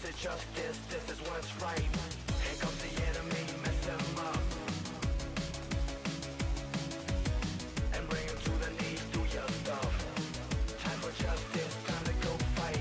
This is justice, this is what's right. Here comes the enemy, mess them up. And bring them to the knees, do your stuff. Time for justice, time to go fight.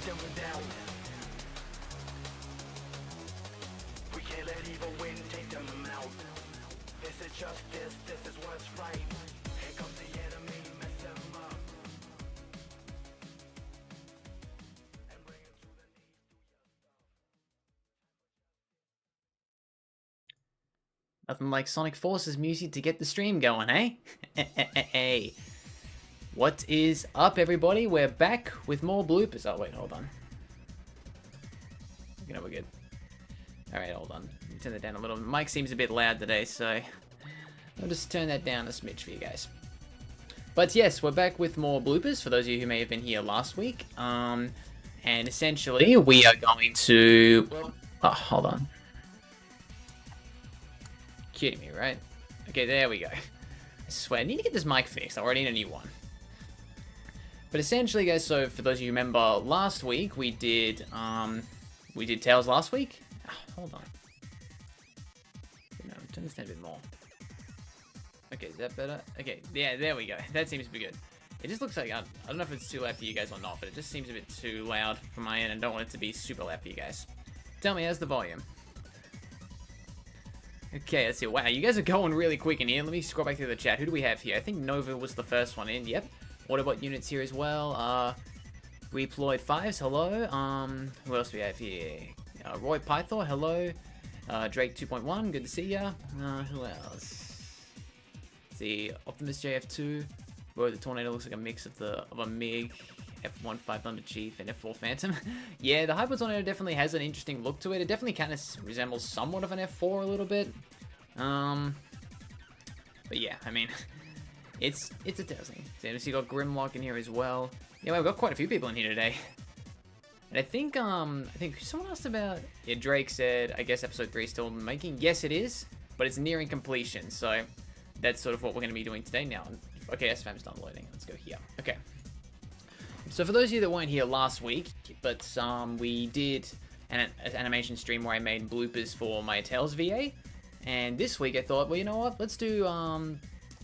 Them down. We can't let evil win, take them out. This is justice, this is what's right. Here comes the enemy, mess them up. And bring them to the knees, do your stuff. Nothing like Sonic Forces music to get the stream going, eh? Hey. What is up, everybody? We're back with more bloopers. Oh, wait, hold on. You know, we're good. Alright, hold on. Turn that down a little. Mic seems a bit loud today, so I'll just turn that down a smidge for you guys. But yes, we're back with more bloopers, for those of you who may have been here last week. And essentially, we are going to... Oh, hold on. Kidding me, right? Okay, there we go. I swear, I need to get this mic fixed. I already need a new one. But essentially, guys, so for those of you who remember last week, we did Tails last week. Oh, hold on. No, turn this down a bit more. Okay, is that better? Okay, yeah, there we go. That seems to be good. It just looks like, I don't know if it's too loud for you guys or not, but it just seems a bit too loud for my end, and I don't want it to be super loud for you guys. Tell me, how's the volume? Okay, let's see. Wow, you guys are going really quick in here. Let me scroll back through the chat. Who do we have here? I think Nova was the first one in. Yep. Autobot units here as well. Reploid 5s, hello. Who else do we have here? Roy Pythor, hello. Drake 2.1, good to see ya. Who else? See, Optimus JF2. Whoa, the Tornado looks like a mix of a MiG, F1 5 Thunder Chief, and F4 Phantom. Yeah, the Hyper Tornado definitely has an interesting look to it. It definitely kind of resembles somewhat of an F4 a little bit. But yeah, I mean... It's a Tails thing. So you got Grimlock in here as well. Yeah, we've got quite a few people in here today. And I think someone asked about... Yeah, Drake said, I guess episode 3 is still making. Yes, it is, but it's nearing completion. So that's sort of what we're going to be doing today now. Okay, SFAM's done loading. Let's go here. Okay. So for those of you that weren't here last week, but we did an animation stream where I made bloopers for my Tails VA. And this week I thought, well, you know what? Let's do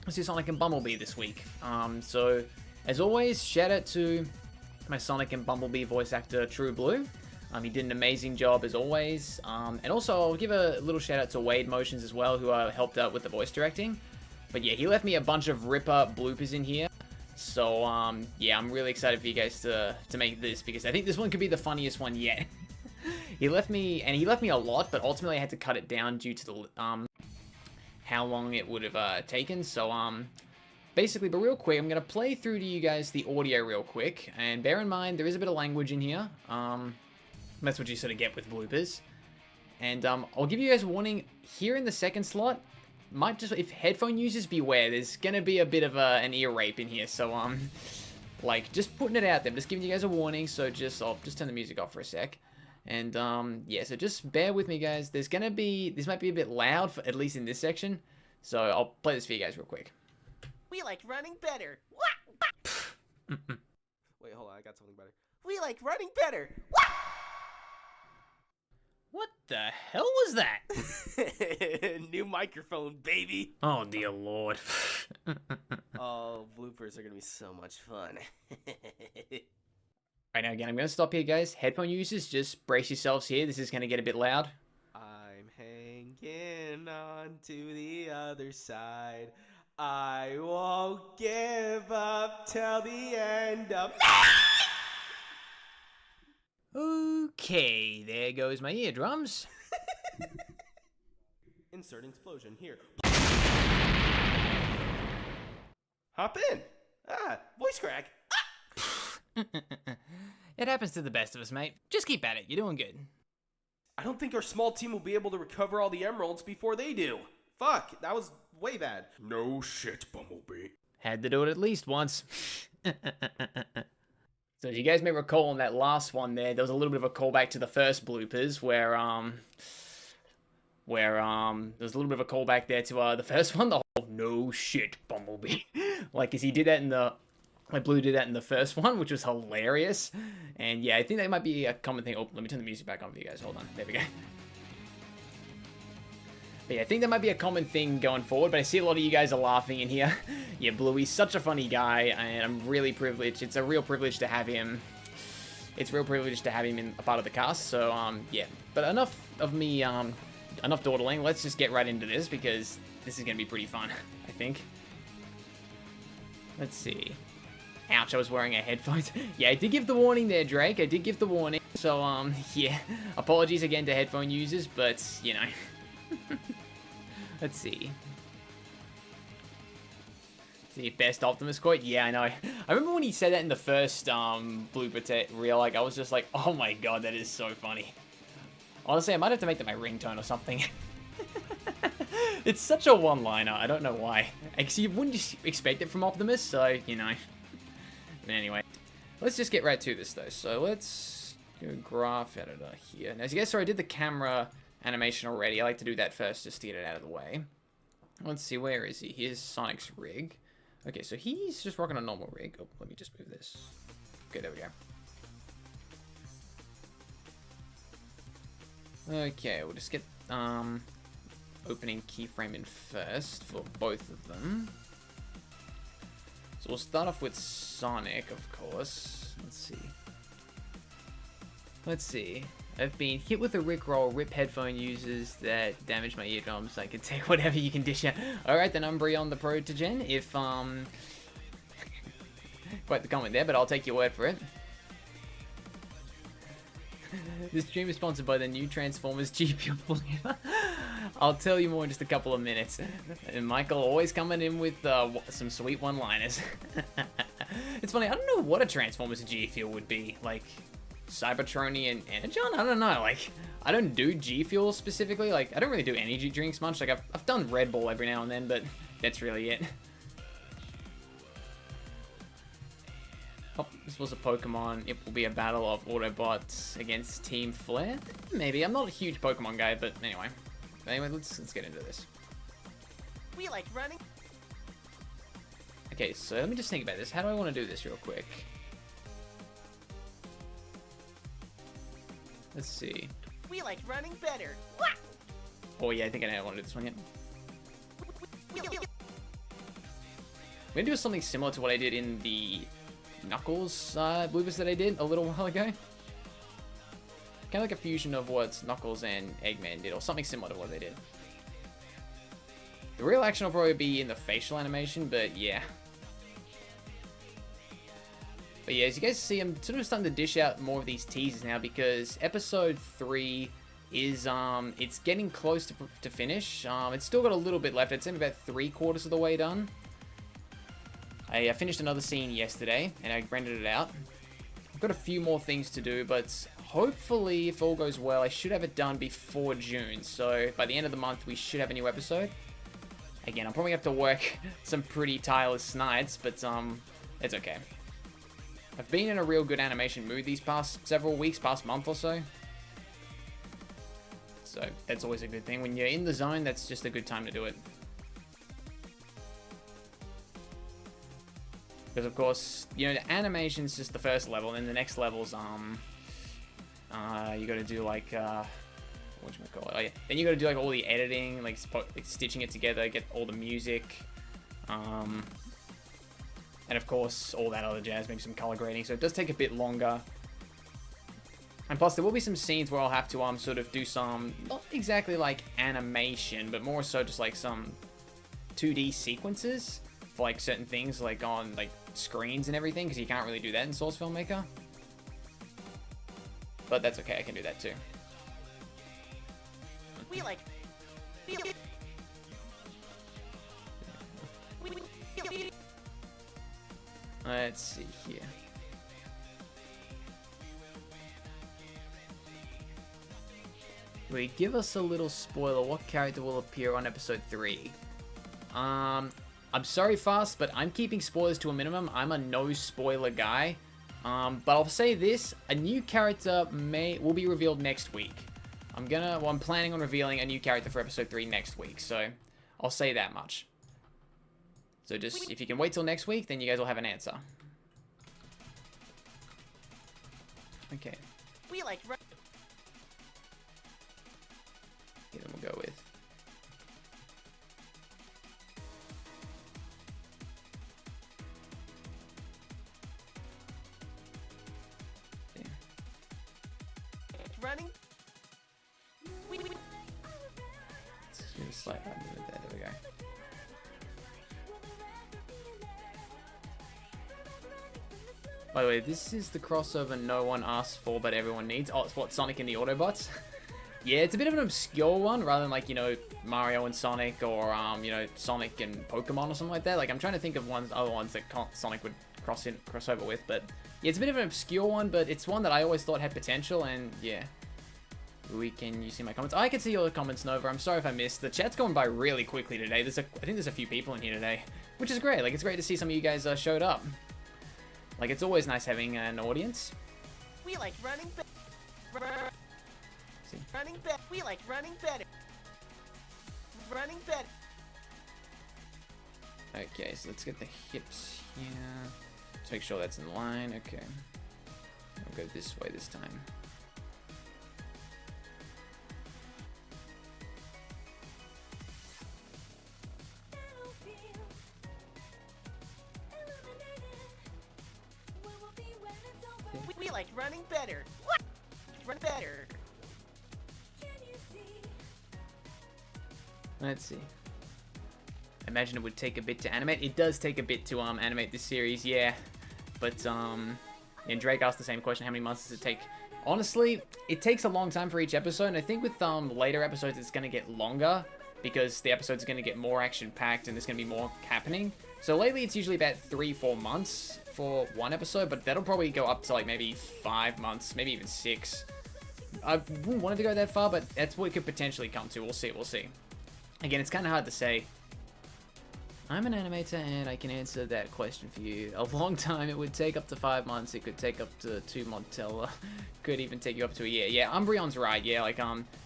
Sonic and Bumblebee this week. So, as always, shout out to my Sonic and Bumblebee voice actor, True Blue. He did an amazing job, as always. And also, I'll give a little shout out to Wade Motions as well, who helped out with the voice directing. But yeah, he left me a bunch of ripper bloopers in here. So, yeah, I'm really excited for you guys to make this, because I think this one could be the funniest one yet. He left me a lot, but ultimately I had to cut it down due to the, how long it would have taken. So basically, but real quick, I'm going to play through to you guys the audio real quick, and bear in mind there is a bit of language in here. That's what you sort of get with bloopers. And I'll give you guys a warning here in the second slot. Might just, if headphone users, beware, there's going to be a bit of an ear rape in here. So like, just putting it out there. I'm just giving you guys a warning. So I'll just turn the music off for a sec. And yeah, so just bear with me, guys. This might be a bit loud, at least in this section. So I'll play this for you guys real quick. We like running better. Wait, hold on, I got something better. We like running better. What the hell was that? New microphone, baby. Oh, dear Lord. Oh, bloopers are gonna be so much fun. Right now, again, I'm going to stop here, guys. Headphone users, just brace yourselves here. This is going to get a bit loud. I'm hanging on to the other side. I won't give up till the end of Okay, there goes my eardrums. Insert explosion here. Hop in. Voice crack. It happens to the best of us, mate. Just keep at it. You're doing good. I don't think our small team will be able to recover all the emeralds before they do. Fuck, that was way bad. No shit, Bumblebee. Had to do it at least once. So as you guys may recall in that last one there was a little bit of a callback to the first bloopers where there's a little bit of a callback there to the first one, the whole no shit Bumblebee. Like, as he did that in the Blue did that in the first one, which was hilarious. And yeah, I think that might be a common thing. Oh, let me turn the music back on for you guys. Hold on. There we go. But yeah, I think that might be a common thing going forward, but I see a lot of you guys are laughing in here. Yeah, Bluey's such a funny guy, and I'm really privileged. It's a real privilege to have him. It's a real privilege to have him in a part of the cast, so, yeah. But enough of me, enough dawdling. Let's just get right into this, because this is going to be pretty fun, I think. Let's see. Ouch, I was wearing a headphones. Yeah, I did give the warning there, Drake. I did give the warning. So, yeah. Apologies again to headphone users, but, you know. Let's see. The best Optimus quote? Yeah, I know. I remember when he said that in the first blooper reel, like, I was just like, oh my god, that is so funny. Honestly, I might have to make that my ringtone or something. It's such a one-liner. I don't know why. Actually, you wouldn't just expect it from Optimus, so, you know. But anyway, let's just get right to this, though. So let's go graph editor here. Now, as you guys saw, I did the camera animation already. I like to do that first just to get it out of the way. Let's see, where is he? Here's Sonic's rig. Okay, so he's just rocking a normal rig. Oh, let me just move this. Okay, there we go. Okay, we'll just get opening keyframe in first for both of them. So we'll start off with Sonic, of course. Let's see. I've been hit with a Rickroll, rip headphone users that damage my eardrums. I can take whatever you can dish out. Alright, then I'm on the Protogen. If, quite the comment there, but I'll take your word for it. This stream is sponsored by the new Transformers GP flavor. I'll tell you more in just a couple of minutes. And Michael always coming in with some sweet one-liners. It's funny, I don't know what a Transformers G Fuel would be. Like, Cybertronian and Energon? I don't know. Like, I don't do G Fuel specifically. Like, I don't really do energy drinks much. Like, I've done Red Bull every now and then, but that's really it. Oh, this was a Pokemon. It will be a battle of Autobots against Team Flare. Maybe. I'm not a huge Pokemon guy, but anyway. Let's get into this. We like running. Okay, so let me just think about this. How do I want to do this real quick? Let's see. We like running better. Oh yeah, I think I know how I want to do this one yet. I'm gonna do something similar to what I did in the Knuckles bloopers that I did a little while ago. Kind of like a fusion of what Knuckles and Eggman did, or something similar to what they did. The real action will probably be in the facial animation, but yeah. But yeah, as you guys see, I'm sort of starting to dish out more of these teasers now because episode 3 is, it's getting close to finish. It's still got a little bit left. It's only about 3/4 of the way done. I finished another scene yesterday, and I rendered it out. I've got a few more things to do, but hopefully, if all goes well, I should have it done before June. So by the end of the month, we should have a new episode. Again, I'll probably have to work some pretty tireless nights, but it's okay. I've been in a real good animation mood these past several weeks, past month or so. So that's always a good thing. When you're in the zone, that's just a good time to do it. Because of course, you know, the animation's just the first level, and then the next level's you gotta do like whatchamacallit? Oh, yeah. Then you gotta do like all the editing, like stitching it together, get all the music, and of course all that other jazz, maybe some color grading. So it does take a bit longer. And plus there will be some scenes where I'll have to sort of do some, not exactly like animation, but more so just like some 2D sequences for like certain things, like on like screens and everything, because you can't really do that in Source Filmmaker. But that's okay, I can do that too. Let's see here. Wait, give us a little spoiler. What character will appear on episode 3? I'm sorry, Fast, but I'm keeping spoilers to a minimum. I'm a no spoiler guy. But I'll say this: a new character will be revealed next week. I'm planning on revealing a new character for episode 3 next week, so I'll say that much. So just, if you can wait till next week, then you guys will have an answer. Okay. We like. Yeah, then we'll go with. Yeah. Running. Let's do a slight button there. There we go. By the way, this is the crossover no one asked for, but everyone needs. Oh, it's what, Sonic and the Autobots? Yeah, it's a bit of an obscure one, rather than like, you know, Mario and Sonic, or you know, Sonic and Pokemon or something like that. Like, I'm trying to think of other ones that Sonic would cross over with, but yeah, it's a bit of an obscure one, but it's one that I always thought had potential, and yeah. You see my comments? I can see all the comments, Nova. I'm sorry if I missed. The chat's going by really quickly today. I think there's a few people in here today, which is great. Like, it's great to see some of you guys showed up. Like, it's always nice having an audience. We like running. See? Running better. We like running better. Running better. Okay, so let's get the hips here. Let's make sure that's in line. Okay. I'll go this way this time. We like running better. Run better. Let's see. I imagine it would take a bit to animate. It does take a bit to animate this series, yeah. But and Drake asked the same question: how many months does it take? Honestly, it takes a long time for each episode, and I think with later episodes it's gonna get longer because the episode's gonna get more action-packed and there's gonna be more happening. So lately it's usually about 3-4 months for one episode, but that'll probably go up to like maybe 5 months, maybe even 6. I wouldn't want it to go that far, but that's what it could potentially come to. We'll see, we'll see. Again, it's kind of hard to say. I'm an animator and I can answer that question for you. A long time, it would take up to 5 months. It could take up to 2 months. Could even take you up to a year. Yeah, Umbreon's right. Yeah, like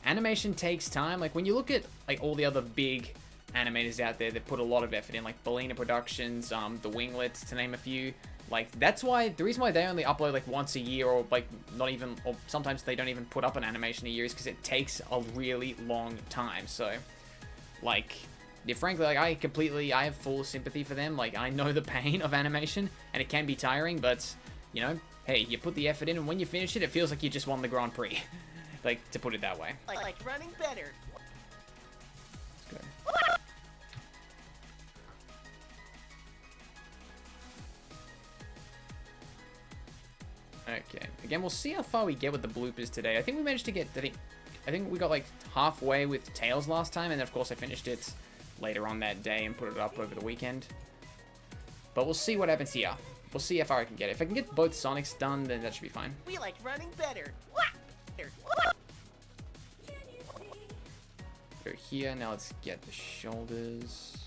animation takes time. Like when you look at like all the other big animators out there that put a lot of effort in, like Bellina Productions, the Winglets, to name a few. Like that's why the reason why they only upload like once a year, or like not even, or sometimes they don't even put up an animation a year, is because it takes a really long time. So, like, yeah, frankly, like I have full sympathy for them. Like I know the pain of animation, and it can be tiring, but you know, hey, you put the effort in, and when you finish it, it feels like you just won the Grand Prix. Like, to put it that way. Like running better. Let's go. Okay. Again, we'll see how far we get with the bloopers today. I think we managed to get, I think we got like halfway with Tails last time, and then of course I finished it later on that day and put it up over the weekend. But we'll see what happens here. We'll see how far I can get. If I can get both Sonics done, then that should be fine. We like running better. Go here. Now let's get the shoulders.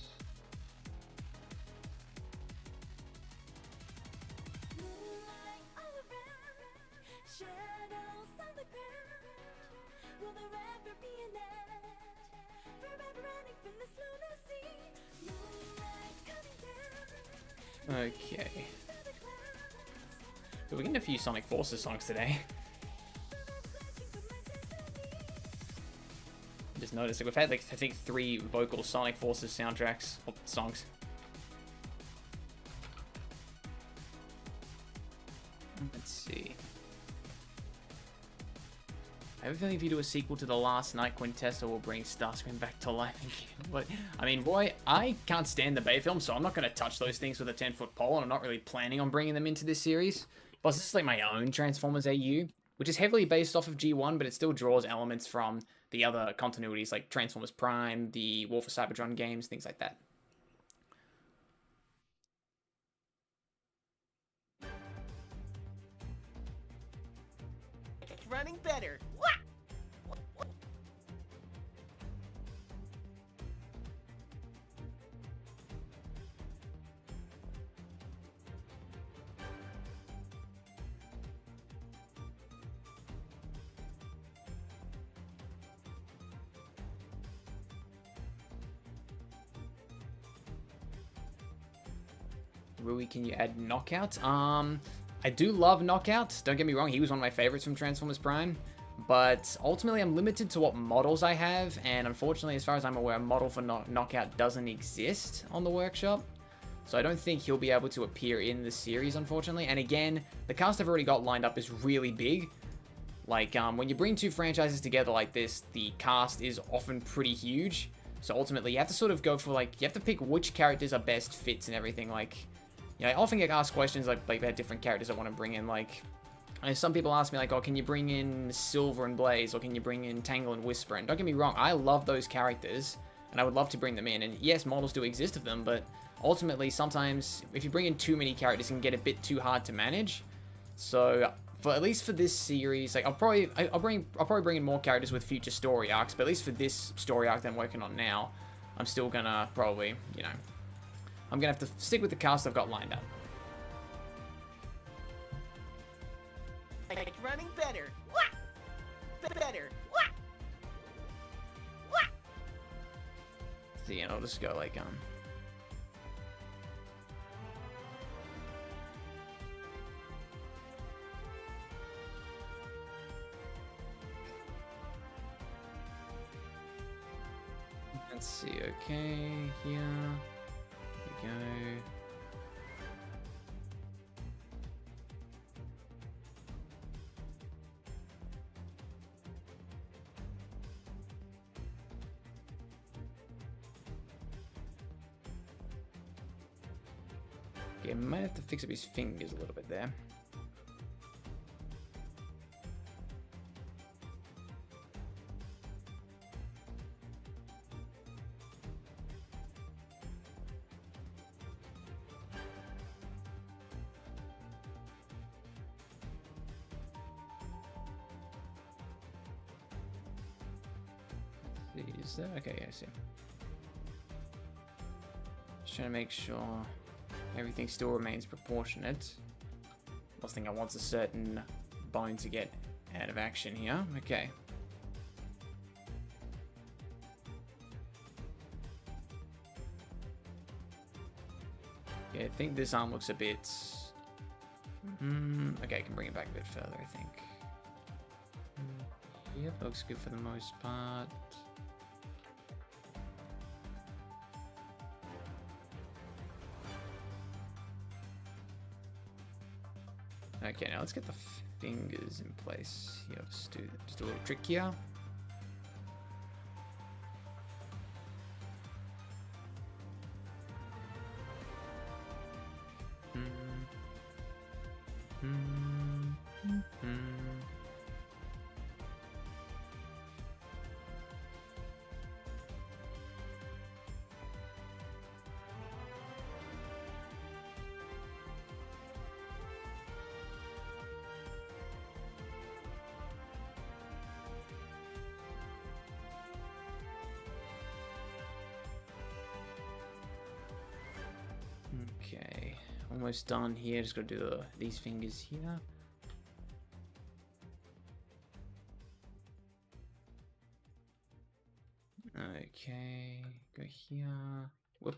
will there ever be an end? Forever running from this lunacy. Moonlight coming down. Okay. Through the clouds. We're getting a few Sonic Forces songs today. Searching for my destiny. Just noticed that we've had like I think 3 vocal Sonic Forces soundtracks or songs. Let's see. I have a feeling if you do a sequel to The Last Night, Quintessa will bring Starscream back to life again. But I mean, Roy, I can't stand the Bay films, so I'm not going to touch those things with a 10-foot pole, and I'm not really planning on bringing them into this series. Plus, this is like my own Transformers AU, which is heavily based off of G1, but it still draws elements from the other continuities like Transformers Prime, the War for Cybertron games, things like that. Running better. Rui, can you add Knockout? I do love Knockout. Don't get me wrong, he was one of my favorites from Transformers Prime. But ultimately, I'm limited to what models I have, and unfortunately, as far as I'm aware, a model for Knockout doesn't exist on the workshop. So I don't think he'll be able to appear in the series, unfortunately. And again, the cast I've already got lined up is really big. Like, when you bring 2 franchises together like this, the cast is often pretty huge. So ultimately, you have to sort of go for, like, you have to pick which characters are best fits and everything. Like, you know, I often get asked questions like about different characters I want to bring in. Like, I know some people ask me, like, oh, can you bring in Silver and Blaze? Or can you bring in Tangle and Whisper? And don't get me wrong, I love those characters. And I would love to bring them in. And yes, models do exist of them, but ultimately, sometimes, if you bring in too many characters, it can get a bit too hard to manage. So, at least for this series, like I'll probably bring in more characters with future story arcs, but at least for this story arc that I'm working on now, I'm still gonna probably, you know, I'm gonna have to stick with the cast I've got lined up. Like running better. Better. So, you know, I'll just go like let's see, okay, here we go. Okay, I might have to fix up his fingers a little bit there. Is that okay? I see. Just trying to make sure everything still remains proportionate. Last thing I want is a certain bone to get out of action here. Okay. Yeah, I think this arm looks a bit. Okay, I can bring it back a bit further, I think. Yep, looks good for the most part. Okay, now let's get the fingers in place. Yeah, just do a little trick here. Okay, almost done here. Just gotta do these fingers here. Okay, go here. Whoop.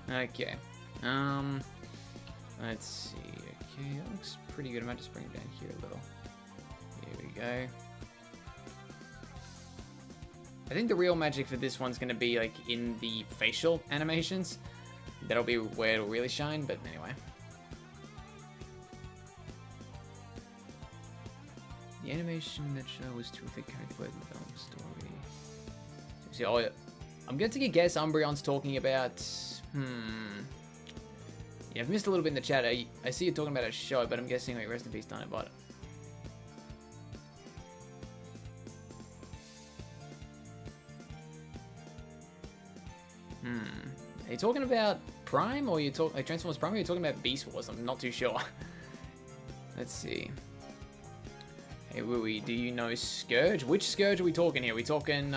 Okay. Let's see. Okay, that looks pretty good. I might just bring it down here a little. Here we go. I think the real magic for this one's going to be like in the facial animations. That'll be where it'll really shine, but anyway. The animation in that show was terrific, character by the development story. See, oh, I'm going to take a guess Umbreon's talking about... Yeah, I've missed a little bit in the chat. I see you talking about a show, but I'm guessing like rest in peace, Dinobot. Are you talking about Prime, or you talk like Transformers Prime, or are you talking about Beast Wars? I'm not too sure. Let's see. Hey, Wooey, do you know Scourge? Which Scourge are we talking here? Are we talking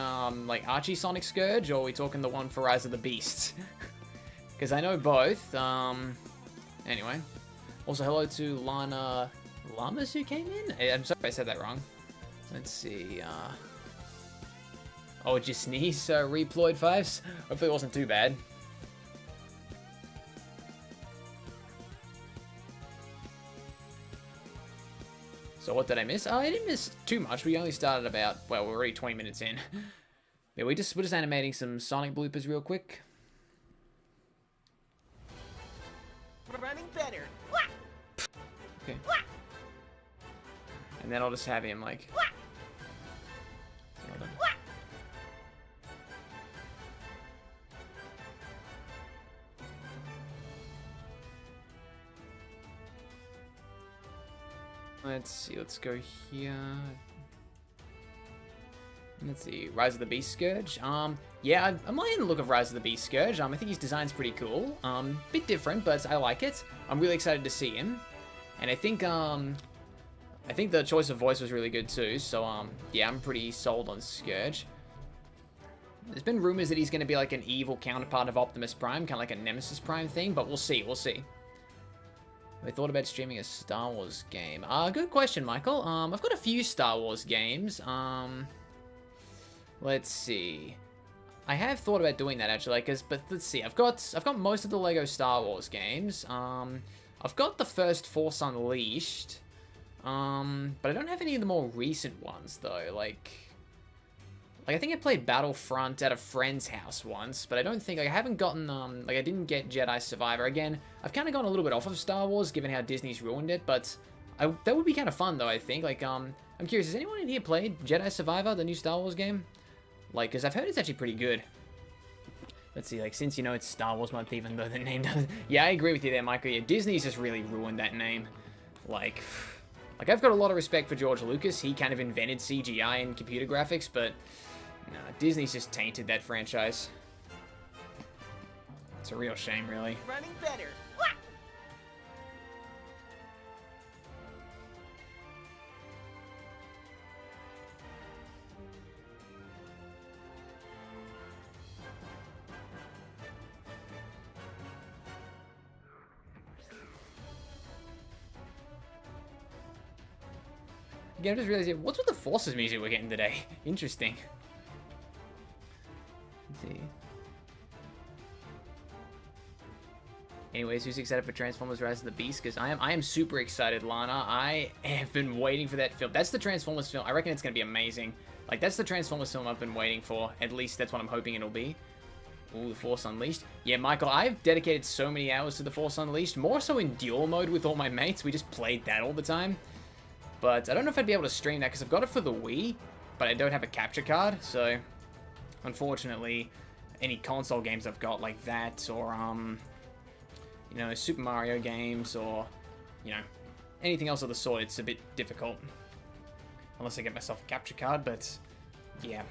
like Archie Sonic Scourge, or are we talking the one for Rise of the Beasts? Because I know both. Anyway. Also, hello to Lana Lamas who came in. I'm sorry if I said that wrong. Let's see. Oh, just sneeze. Reploid 5s. Hopefully it wasn't too bad. So what did I miss? I didn't miss too much. We only started about, well, we're already 20 minutes in. Yeah, we're just animating some Sonic bloopers real quick. Running better. Okay. And then I'll just have him like... Hold on. Let's see, let's go here. Let's see, Rise of the Beast Scourge. Yeah, I'm liking the look of Rise of the Beast Scourge. I think his design's pretty cool. Bit different, but I like it. I'm really excited to see him. And I think the choice of voice was really good too. So, yeah, I'm pretty sold on Scourge. There's been rumors that he's going to be like an evil counterpart of Optimus Prime, kind of like a Nemesis Prime thing, but we'll see, we'll see. I thought about streaming a Star Wars game. Good question, Michael. I've got a few Star Wars games. Let's see. I have thought about doing that actually, but let's see. I've got most of the Lego Star Wars games. I've got the first Force Unleashed. But I don't have any of the more recent ones though. Like I think I played Battlefront at a friend's house once, but I don't think, I haven't gotten, I didn't get Jedi Survivor. Again, I've kind of gone a little bit off of Star Wars, given how Disney's ruined it, but that would be kind of fun, though, I think. I'm curious, has anyone in here played Jedi Survivor, the new Star Wars game? Because I've heard it's actually pretty good. Let's see, since, it's Star Wars month, even though the name doesn't... Yeah, I agree with you there, Michael. Yeah, Disney's just really ruined that name. I've got a lot of respect for George Lucas. He kind of invented CGI and computer graphics, but... No, Disney's just tainted that franchise. It's a real shame, really. Running better. Again, I just realized, what's with the Forces music we're getting today? Interesting. Let's see. Anyways, who's excited for Transformers Rise of the Beast? Because I am super excited, Lana. I have been waiting for that film. That's the Transformers film. I reckon it's going to be amazing. That's the Transformers film I've been waiting for. At least that's what I'm hoping it'll be. Ooh, the Force Unleashed. Yeah, Michael, I've dedicated so many hours to the Force Unleashed. More so in duel mode with all my mates. We just played that all the time. But I don't know if I'd be able to stream that because I've got it for the Wii, but I don't have a capture card. So, unfortunately, any console games I've got like that, or Super Mario games, or anything else of the sort, it's a bit difficult unless I get myself a capture card. But yeah,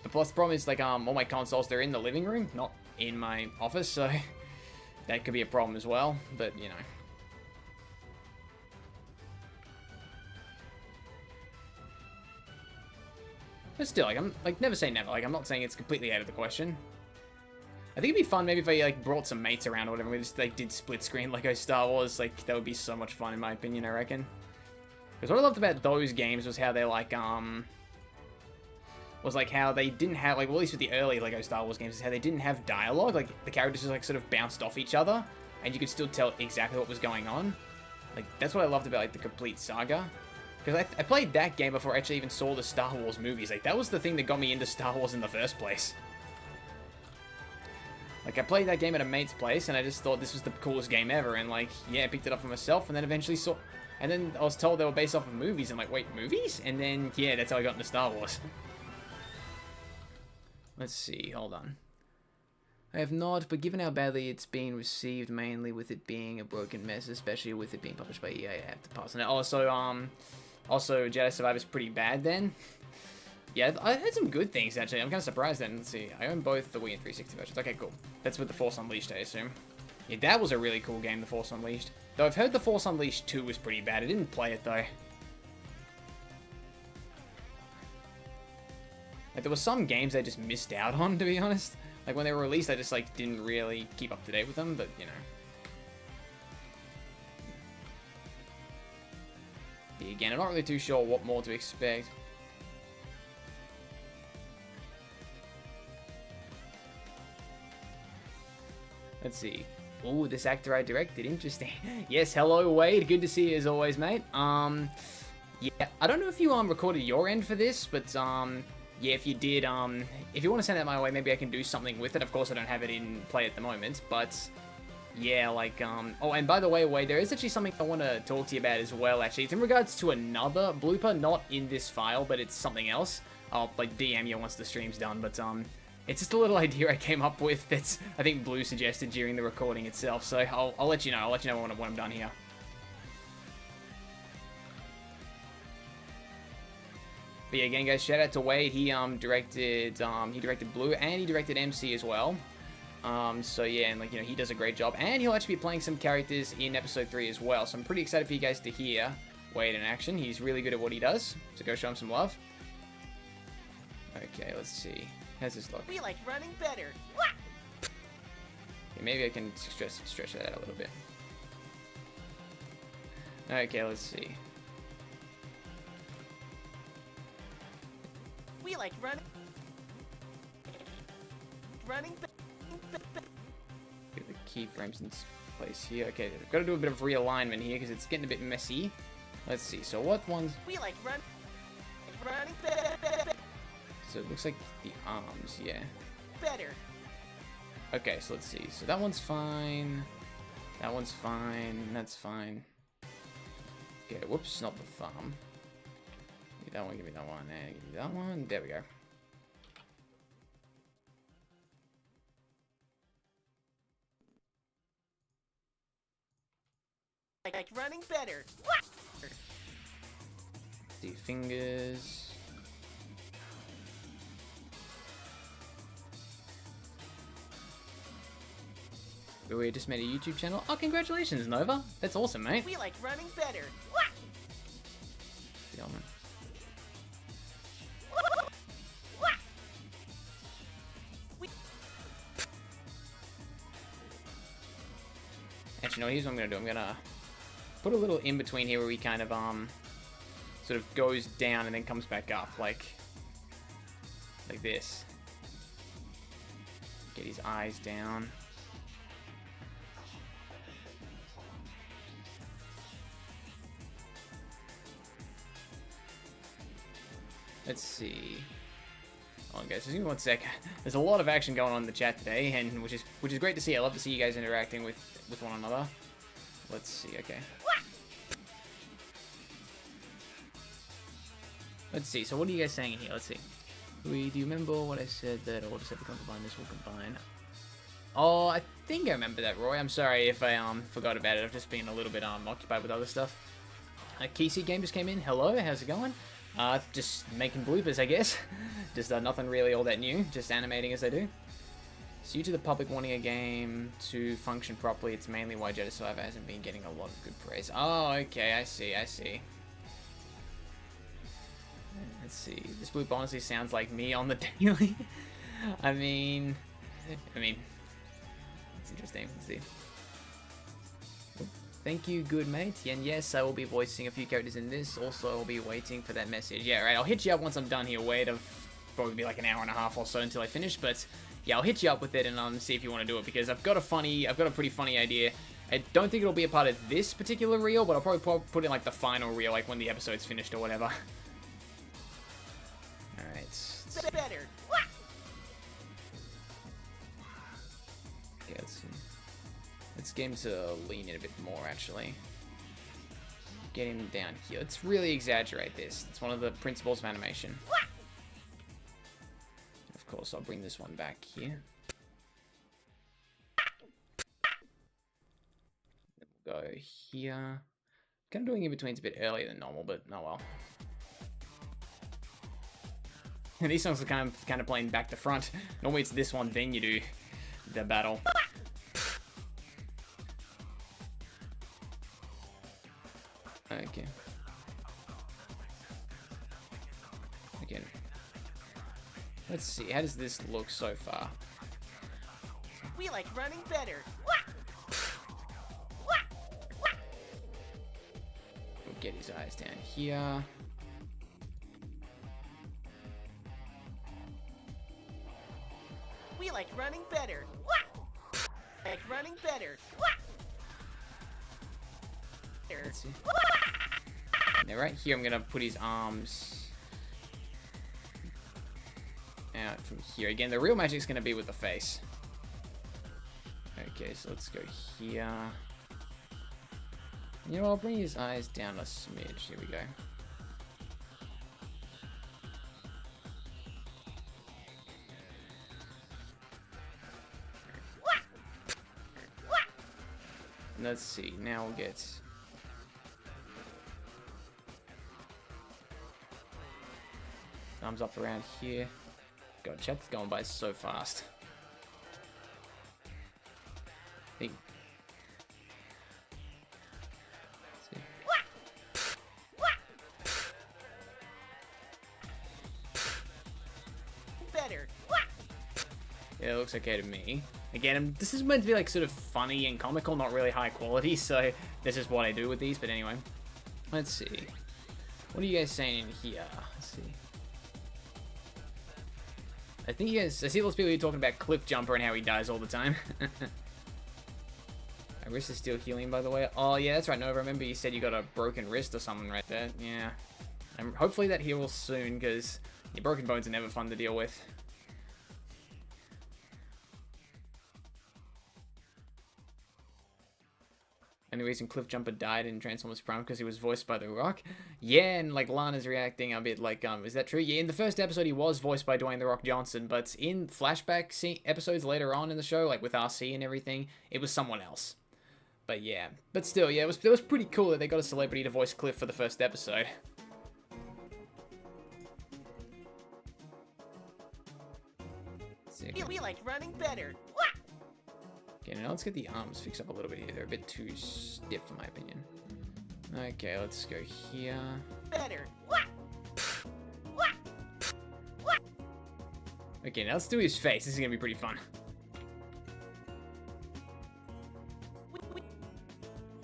the problem is all my consoles, they're in the living room, not in my office, so that could be a problem as well. But But still, like, I'm like never say never. Like, I'm not saying it's completely out of the question. I think it'd be fun maybe if they like brought some mates around or whatever. We just like did split screen Lego Star Wars. Like that would be so much fun in my opinion. I reckon. Because what I loved about those games was how they like how they didn't have like, well, at least with the early Lego Star Wars games, is how they didn't have dialogue. Like the characters just like sort of bounced off each other, and you could still tell exactly what was going on. Like that's what I loved about like the complete saga. Because I played that game before I actually even saw the Star Wars movies. Like that was the thing that got me into Star Wars in the first place. Like, I played that game at a mate's place, and I just thought this was the coolest game ever, and, like, yeah, I picked it up for myself, and then eventually saw... And then I was told they were based off of movies, and like, wait, movies? And then, yeah, that's how I got into Star Wars. Let's see, hold on. I have not, but given how badly it's been received, mainly with it being a broken mess, especially with it being published by EA, I have to pass on it. Also, Jedi Survivor's pretty bad then. Yeah, I had some good things, actually. I'm kind of surprised then. Let's see. I own both the Wii and 360 versions. Okay, cool. That's with The Force Unleashed, I assume. Yeah, that was a really cool game, The Force Unleashed. Though I've heard The Force Unleashed 2 was pretty bad. I didn't play it, though. Like, there were some games I just missed out on, to be honest. Like, when they were released, I just, like, didn't really keep up to date with them, but, you know. Yeah, again, I'm not really too sure what more to expect. Let's see. Ooh, this actor I directed. Interesting. Yes, hello, Wade. Good to see you as always, mate. Yeah, I don't know if you recorded your end for this, but yeah, if you did, if you want to send that my way, maybe I can do something with it. Of course, I don't have it in play at the moment, but yeah, like oh, and by the way, Wade, there is actually something I want to talk to you about as well. Actually, it's in regards to another blooper, not in this file, but it's something else. I'll like DM you once the stream's done, but it's just a little idea I came up with that's, I think, Blue suggested during the recording itself, so I'll let you know. I'll let you know when I'm done here. But yeah, again, guys, shout out to Wade. He directed Blue, and he directed MC as well. So yeah, and like, you know, he does a great job, and he'll actually be playing some characters in episode 3 as well. So I'm pretty excited for you guys to hear Wade in action. He's really good at what he does, so go show him some love. Okay, let's see. How's this look? We like running better. Okay, maybe I can stretch that out a little bit. Okay, let's see. We like running Get the keyframes in place here. Okay, I've got to do a bit of realignment here because it's getting a bit messy. Let's see. So what ones? We like running better. So it looks like the arms, yeah. Better. Okay, so let's see. So that one's fine. That one's fine. That's fine. Okay, whoops, not the thumb. Give me that one, give me that one, and give me that one. There we go. Like running better. See, fingers. We just made a YouTube channel. Oh, congratulations, Nova. That's awesome, mate. We like running better. Yeah, man. Actually, no, here's what I'm gonna do. I'm gonna put a little in between here where he kind of sort of goes down and then comes back up, like this. Get his eyes down. Let's see. Hold on, guys. Just give me one sec. There's a lot of action going on in the chat today, and which is great to see. I love to see you guys interacting with one another. Let's see. Okay. Let's see. So what are you guys saying in here? Let's see. Do you remember what I said that all just have to combine? This will combine. Oh, I think I remember that, Roy. I'm sorry if I forgot about it. I've just been a little bit occupied with other stuff. Keyseat Game just came in. Hello, how's it going? Just making bloopers, I guess. Just nothing really all that new. Just animating as I do. So due to the public wanting a game to function properly, it's mainly why Jedi Survivor hasn't been getting a lot of good praise. Oh, okay, I see. Let's see. This bloop honestly sounds like me on the daily. I mean, it's interesting. Let's see. Thank you, good mate. And yes, I will be voicing a few characters in this. Also, I'll be waiting for that message. Yeah, right. I'll hit you up once I'm done here. Wait, it'll probably be like an hour and a half or so until I finish. But yeah, I'll hit you up with it and see if you want to do it, because I've got a pretty funny idea. I don't think it'll be a part of this particular reel, but I'll probably put in like the final reel, like when the episode's finished or whatever. All right. Better. Okay, let's see. Let's get him to lean in a bit more, actually. Get him down here. Let's really exaggerate this. It's one of the principles of animation. Of course, I'll bring this one back here. Go here. Kind of doing in between's a bit earlier than normal, but oh well. And these songs are kind of playing back to front. Normally it's this one, then you do the battle. Okay. Again. Let's see, how does this look so far? We like running better. We'll get his eyes down here. We like running better. Like running better. Let's see. Now right here, I'm gonna put his arms out from here. Again, the real magic's gonna be with the face. Okay, so let's go here. You know, I'll bring his eyes down a smidge. Here we go. Let's see. Now we'll get. Thumbs up around here. God, chat's going by so fast. Think. See. Better. Yeah, it looks okay to me. Again, this is meant to be like sort of funny and comical, not really high quality, so this is what I do with these. But anyway, let's see. What are you guys saying in here? Let's see. I think you guys, I see lots of people here talking about Cliff Jumper and how he dies all the time. My wrist is still healing, by the way. Oh, yeah, that's right. No, I remember you said you got a broken wrist or something right there. Yeah. And hopefully that heals soon, because your broken bones are never fun to deal with. Any reason Cliff Jumper died in Transformers Prime because he was voiced by The Rock? Yeah, and like Lana's reacting a bit like, is that true? Yeah, in the first episode he was voiced by Dwayne The Rock Johnson, but in flashback episodes later on in the show, like with RC and everything, it was someone else. But yeah, but still, yeah, it was pretty cool that they got a celebrity to voice Cliff for the first episode. We like running better. Okay, now let's get the arms fixed up a little bit here. They're a bit too stiff in my opinion. Okay, let's go here. Better. Okay, now let's do his face. This is gonna be pretty fun.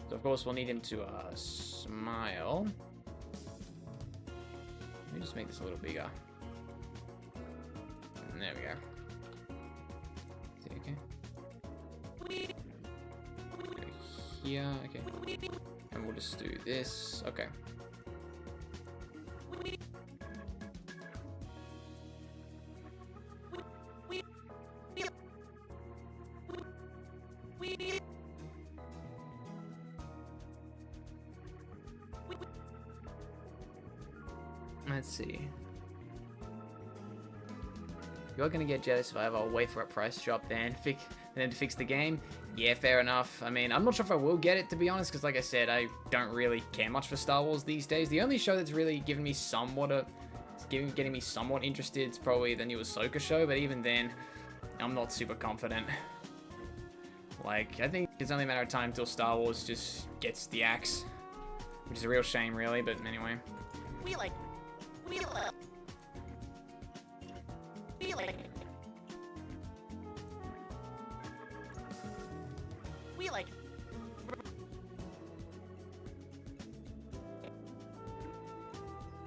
So of course we'll need him to smile. Let me just make this a little bigger. And there we go. See, okay. Go here, okay. And we'll just do this. Okay. Let's see. You're gonna get jealous if I ever wait for a price drop then to fix the game. Yeah, fair enough. I mean, I'm not sure if I will get it, to be honest, because like I said, I don't really care much for Star Wars these days. The only show that's really given me somewhat getting me somewhat interested is probably the new Ahsoka show, but even then, I'm not super confident. Like, I think it's only a matter of time till Star Wars just gets the axe, which is a real shame, really, but anyway. We like We like. We like.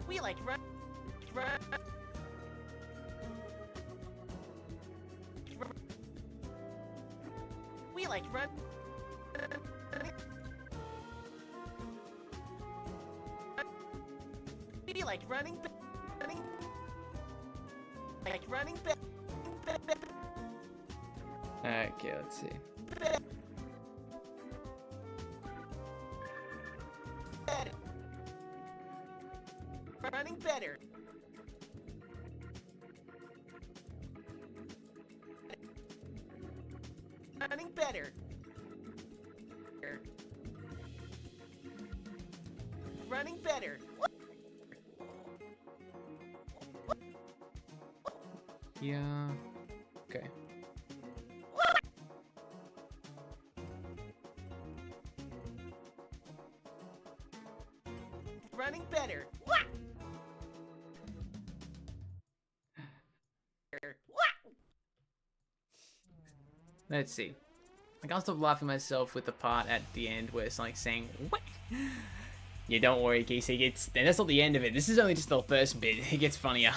We like run. We like run. We like running. Like running. Okay, let's see. Running better. Running better. Running better. Yeah. Okay. Running better. Let's see. I can't stop laughing myself with the part at the end where it's like saying, "What?" Yeah, don't worry, Casey. And that's not the end of it. This is only just the first bit. It gets funnier.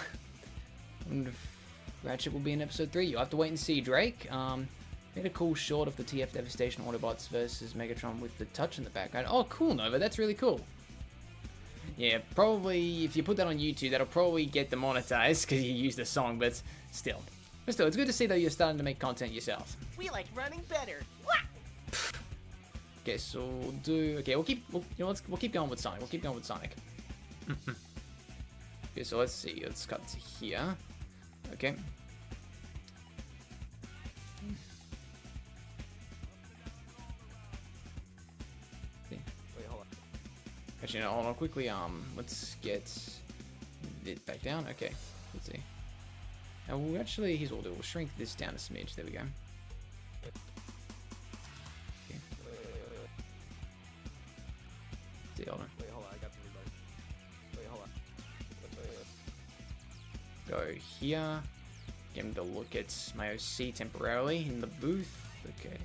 And Ratchet will be in episode 3. You'll have to wait and see. Drake, made a cool short of the TF Devastation Autobots versus Megatron with the touch in the background. Oh, cool, Nova. That's really cool. Yeah, probably if you put that on YouTube, that'll probably get demonetized because you use the song, but still. But still, it's good to see that you're starting to make content yourself. We like running better. Okay, so we'll do. Okay, we'll keep going with Sonic. We'll keep going with Sonic. Okay, so let's see. Let's cut to here. Okay. Wait, hold on. Actually, no, hold on quickly. Let's get it back down. Okay, let's see. And we'll actually, here's what we'll do. We'll shrink this down a smidge. There we go. Okay. See, hold on. Wait, hold on. I got the remote. Wait, hold on. Go here. Get him to look at my OC temporarily in the booth. Okay.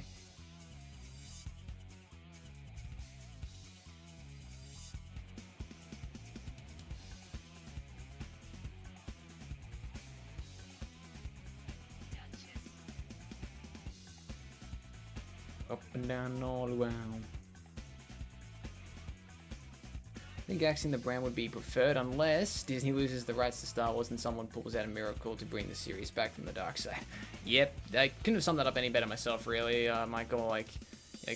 Up and down all around. I think axing the brand would be preferred unless Disney loses the rights to Star Wars and someone pulls out a miracle to bring the series back from the dark side. Yep, I couldn't have summed that up any better myself, really, Michael. Like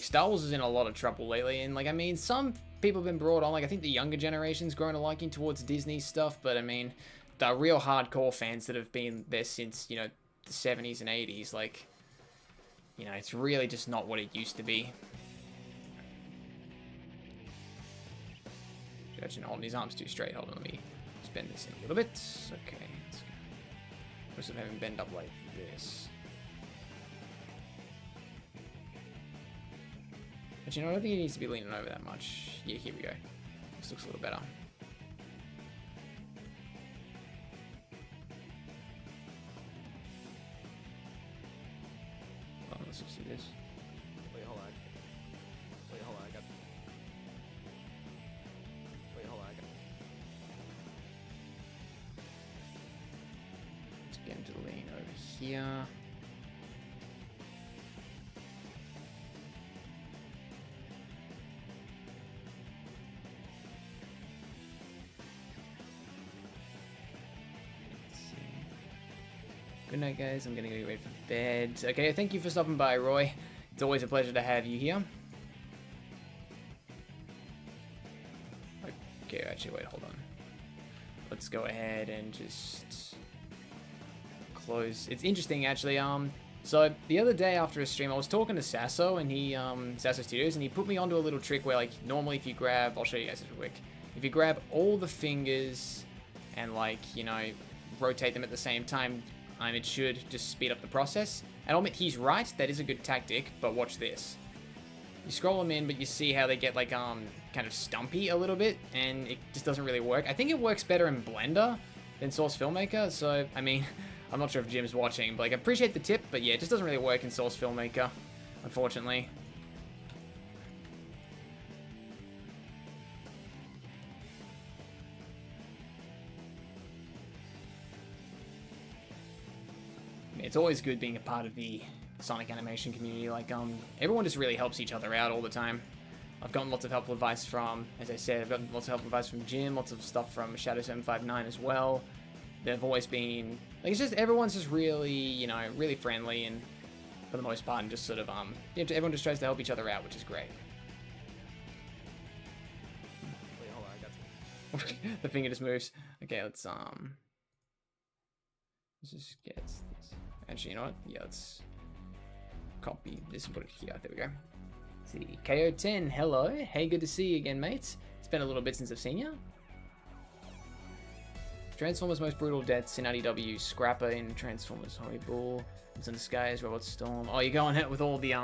Star Wars is in a lot of trouble lately, and I mean, some people have been brought on. I think the younger generation's grown a liking towards Disney stuff, but I mean, the real hardcore fans that have been there since, the 70s and 80s, it's really just not what it used to be. Actually, no, holding his arms too straight. Hold on, let me just bend this in a little bit. Okay, let's go. Most of having bend up like this. Actually, no, I don't think he needs to be leaning over that much. Yeah, here we go. This looks a little better. Oh, let's just do this. Wait, hold on. Wait, hold on. I got. Wait, hold on. I got. Let's get him to lean over here. Good night, guys. I'm gonna go get ready for bed. Okay, thank you for stopping by, Roy. It's always a pleasure to have you here. Okay, actually, wait, hold on. Let's go ahead and just close. It's interesting, actually. So the other day after a stream, I was talking to Sasso, and Sasso Studios, and he put me onto a little trick where, normally if you grab, I'll show you guys this real quick. If you grab all the fingers and, rotate them at the same time, it should just speed up the process. And I'll admit, he's right, that is a good tactic, but watch this. You scroll them in, but you see how they get, kind of stumpy a little bit, and it just doesn't really work. I think it works better in Blender than Source Filmmaker, so, I mean, I'm not sure if Jim's watching, but like, I appreciate the tip, but yeah, it just doesn't really work in Source Filmmaker, unfortunately. It's always good being a part of the Sonic animation community. Like, everyone just really helps each other out all the time. I've gotten lots of helpful advice from, as I said, I've gotten lots of helpful advice from Jim, lots of stuff from Shadow759 as well. They've always been, like, it's just, everyone's just really, you know, really friendly, and for the most part, and just sort of, yeah, everyone just tries to help each other out, which is great. Wait, hold on, I got some. The finger just moves. Okay, let's just get this. Actually, you know what? Yeah, let's copy this and put it here. There we go. See, KO10, hello. Hey, good to see you again, mates. It's been a little bit since I've seen you. Transformers' most brutal deaths in IDW. Scrapper in Transformers Horrible. It's in the Skies, Robot Storm. Oh, you're going out with all the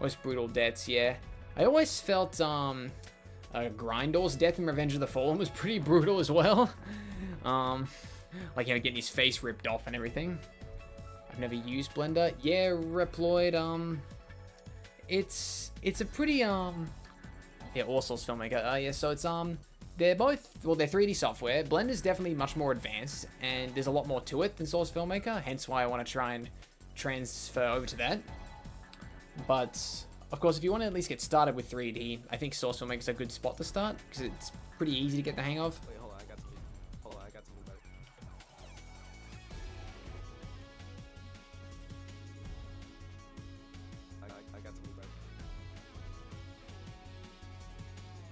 most brutal deaths, yeah. I always felt Grindor's death in Revenge of the Fallen was pretty brutal as well. Like, you know, getting his face ripped off and everything. I've never used Blender. Yeah, Reploid, it's a pretty, yeah, all Source Filmmaker. Yeah, so it's, they're both, well, they're 3D software. Blender's definitely much more advanced, and there's a lot more to it than Source Filmmaker, hence why I want to try and transfer over to that. But, of course, if you want to at least get started with 3D, I think Source Filmmaker's a good spot to start, because it's pretty easy to get the hang of. Wait, hold on, I got something. Hold on, I got something better. I got something better.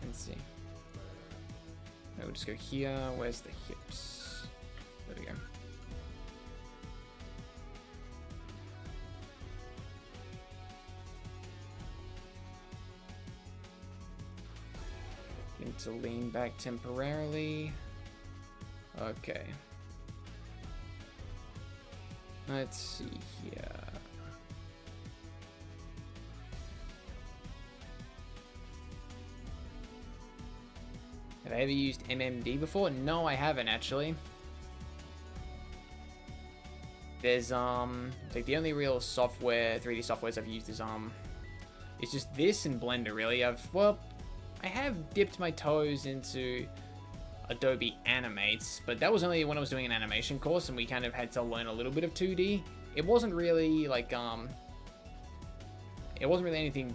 Let's see. No, we'll just go here. Where's the hips? There we go. Need to lean back temporarily. Okay. Let's see here. Have I ever used MMD before? No, I haven't actually. There's like the only real software, 3D softwares I've used is it's just this and Blender really. I have dipped my toes into Adobe Animates, but that was only when I was doing an animation course and we kind of had to learn a little bit of 2D. It wasn't really like it wasn't really anything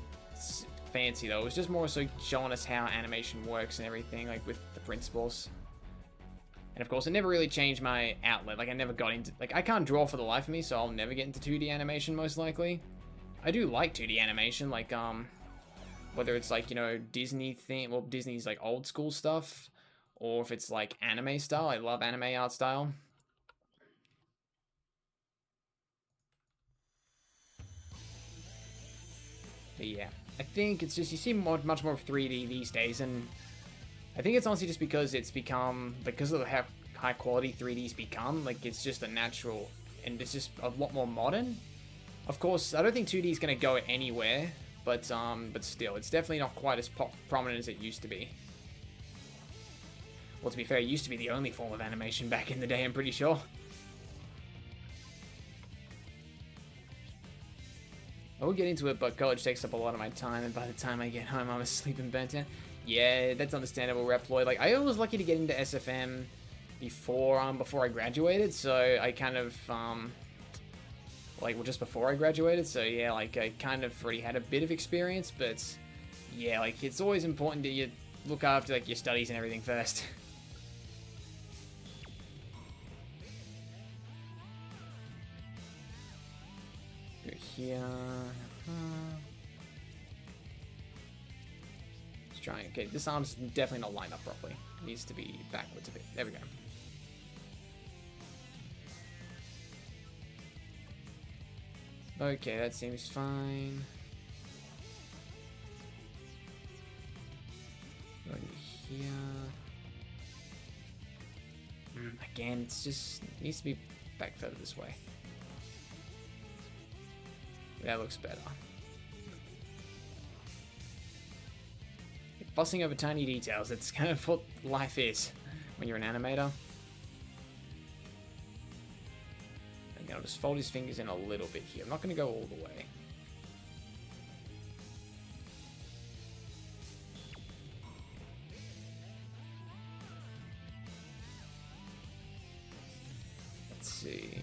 fancy though. It was just more so showing us how animation works and everything, like with the principles. And of course, it never really changed my outlet. Like I never got into, like I can't draw for the life of me, so I'll never get into 2D animation most likely. I do like 2D animation, like whether it's like, you know, Disney thing, well, Disney's like old school stuff, or if it's like anime style. I love anime art style. But yeah, I think it's just, you see much more of 3D these days, and I think it's honestly just because it's become, because of how high quality 3D's become, like it's just a natural, and it's just a lot more modern. Of course, I don't think 2D is going to go anywhere, but still, it's definitely not quite as prominent as it used to be. Well, to be fair, it used to be the only form of animation back in the day, I'm pretty sure. I will get into it, but college takes up a lot of my time, and by the time I get home, I'm asleep and burnt out. Yeah, that's understandable, Reploid. Like, I was lucky to get into SFM before I graduated, so I kind of, like, well, just before I graduated, so yeah, like, I kind of already had a bit of experience, but yeah, like, it's always important that you look after, like, your studies and everything first. Go here. Let's try. Okay, this arm's definitely not lined up properly. It needs to be backwards a bit. There we go. Okay, that seems fine. Go here. Again, it's just, it needs to be back further this way. That looks better. Fussing over tiny details, that's kind of what life is when you're an animator. I'll just fold his fingers in a little bit here. I'm not going to go all the way. Let's see.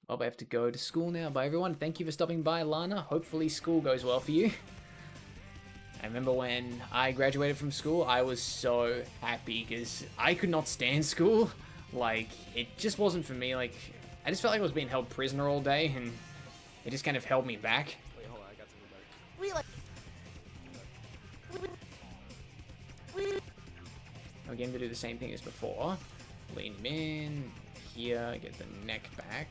Well, I have to go to school now. Bye, everyone. Thank you for stopping by, Lana. Hopefully school goes well for you. I remember when I graduated from school, I was so happy because I could not stand school. Like, it just wasn't for me. Like, I just felt like I was being held prisoner all day, and it just kind of held me back. Wait, hold on, I got something better. We like. Again, to do the same thing as before. Lean him in, here, get the neck back.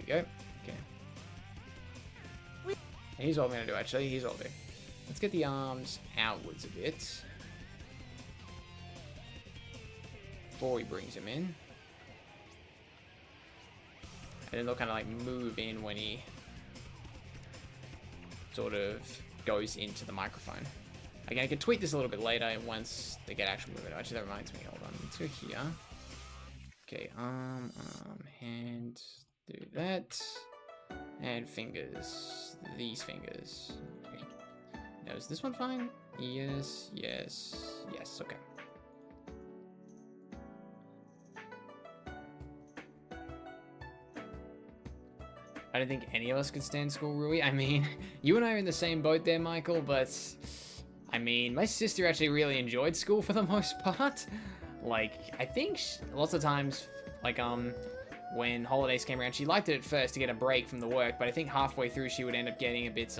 There we go. Okay. Here's what I'm going to do, actually. Here's what I'll do. Let's get the arms outwards a bit. Before he brings him in. And then they'll kind of like move in when he sort of goes into the microphone. Again, I can tweak this a little bit later once they get actual movement. Actually, that reminds me. Hold on. Let's go here. Okay, hand, do that. And fingers. These fingers. Okay. Now, is this one fine? Yes, yes, yes. Okay. I don't think any of us could stand school, Rui. I mean, you and I are in the same boat there, Michael, but I mean, my sister actually really enjoyed school for the most part. Like, I think lots of times, like, when holidays came around, she liked it at first to get a break from the work, but I think halfway through she would end up getting a bit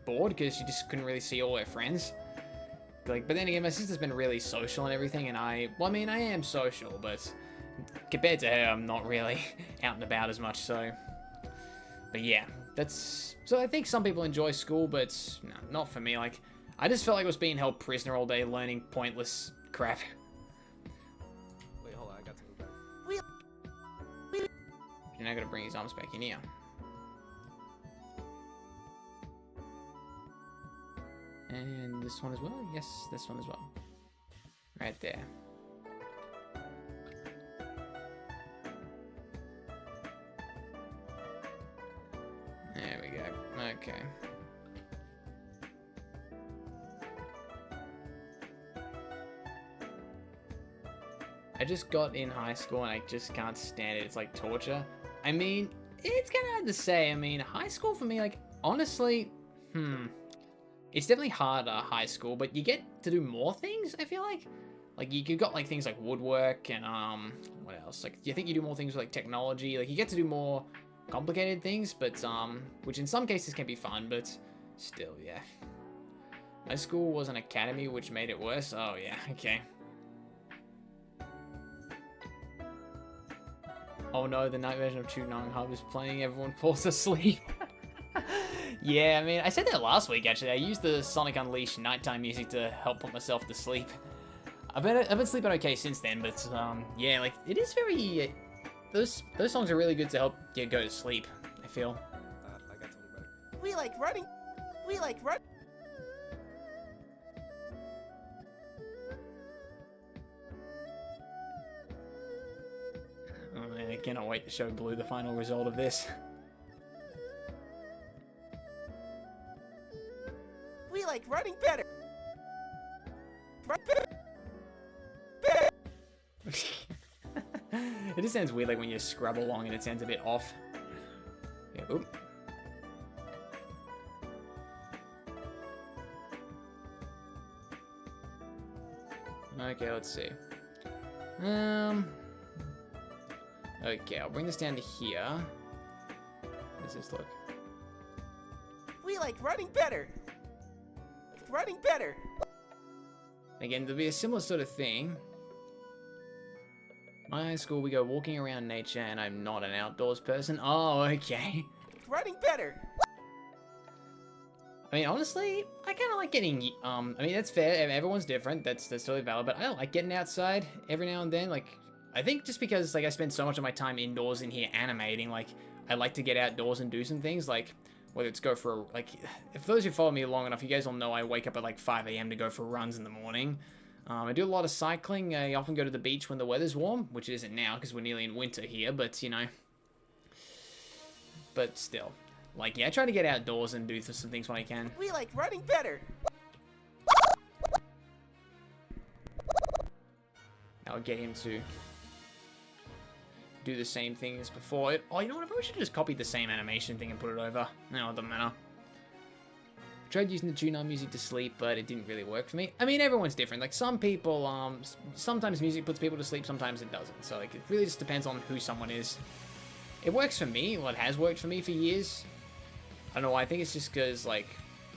bored because she just couldn't really see all her friends. Like, but then again, my sister's been really social and everything, and I am social, but compared to her, I'm not really out and about as much, so. But yeah, so I think some people enjoy school, but no, not for me. Like, I just felt like I was being held prisoner all day learning pointless crap. Wait, hold on, I got something better. You're now gonna bring his arms back in here. And this one as well? Yes, this one as well. Right there. There we go. Okay. I just got in high school and I just can't stand it. It's like torture. I mean, it's kind of hard to say. I mean, high school for me, like, honestly, it's definitely harder, high school, but you get to do more things, I feel like. Like, you got, like, things like woodwork and, what else? Like, you think you do more things with, like, technology. Like, you get to do more complicated things, but, which in some cases can be fun, but still, yeah. My school was an academy, which made it worse. Oh, yeah, okay. Oh no, the night version of Chu Nong Hub is playing, everyone falls asleep. Yeah, I mean, I said that last week, actually. I used the Sonic Unleashed nighttime music to help put myself to sleep. I've been sleeping okay since then, but, yeah, like, it is very, those songs are really good to help you go to sleep, I feel. I got something better. We like running. We like run. Oh man, I cannot wait to show Blue the final result of this. We like running better. Run It just sounds weird, like when you scrub along and it sounds a bit off. Yeah, oop. Okay, let's see. Okay, I'll bring this down to here. How does this look? We like running better. Running better. Again, there'll be a similar sort of thing. My high school, we go walking around nature, and I'm not an outdoors person. Oh, okay. Running better. I mean, honestly, I kind of like getting, I mean, that's fair. Everyone's different. That's totally valid. But I like getting outside every now and then. Like, I think just because, like, I spend so much of my time indoors in here animating, like, I like to get outdoors and do some things, like, whether it's go for, like, if those who follow me long enough, you guys will know I wake up at, like, 5 a.m. to go for runs in the morning. I do a lot of cycling. I often go to the beach when the weather's warm, which it isn't now because we're nearly in winter here, but, you know. But still. Like, yeah, I try to get outdoors and do some things when I can. We like running better. I'll get him to do the same thing as before. Oh, you know what? I probably should have just copied the same animation thing and put it over. No, it doesn't matter. I tried using the tune-on music to sleep, but it didn't really work for me. I mean, everyone's different. Like, some people, sometimes music puts people to sleep, sometimes it doesn't. So, like, it really just depends on who someone is. It works for me. Well, it has worked for me for years. I don't know why. I think it's just because, like,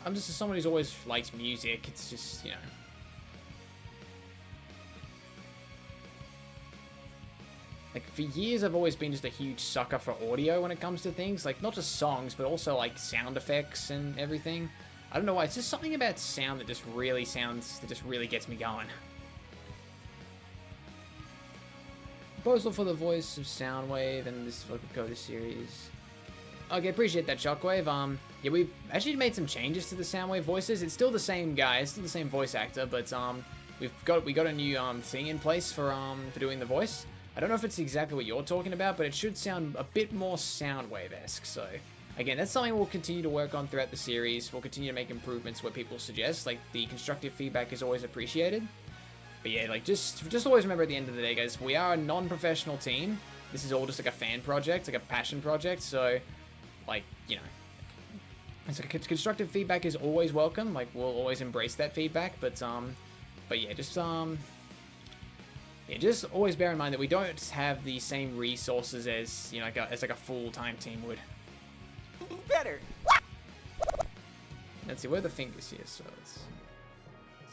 I'm just someone who's always liked music. It's just, you know. Like, for years, I've always been just a huge sucker for audio when it comes to things. Like, not just songs, but also, like, sound effects and everything. I don't know why. It's just something about sound that just really gets me going. Proposal for the voice of Soundwave and this Dakota series. Okay, appreciate that, Shockwave. Yeah, we've actually made some changes to the Soundwave voices. It's still the same guy, it's still the same voice actor, but we got a new thing in place for doing the voice. I don't know if it's exactly what you're talking about, but it should sound a bit more Soundwave-esque. So, again, that's something we'll continue to work on throughout the series. We'll continue to make improvements where people suggest. Like, the constructive feedback is always appreciated. But yeah, like, just always remember at the end of the day, guys, we are a non-professional team. This is all just like a fan project, like a passion project. So, like, you know, it's like constructive feedback is always welcome. Like, we'll always embrace that feedback. But yeah, just always bear in mind that we don't have the same resources as, you know, as like a full-time team would. Better. Let's see, where are the fingers here? So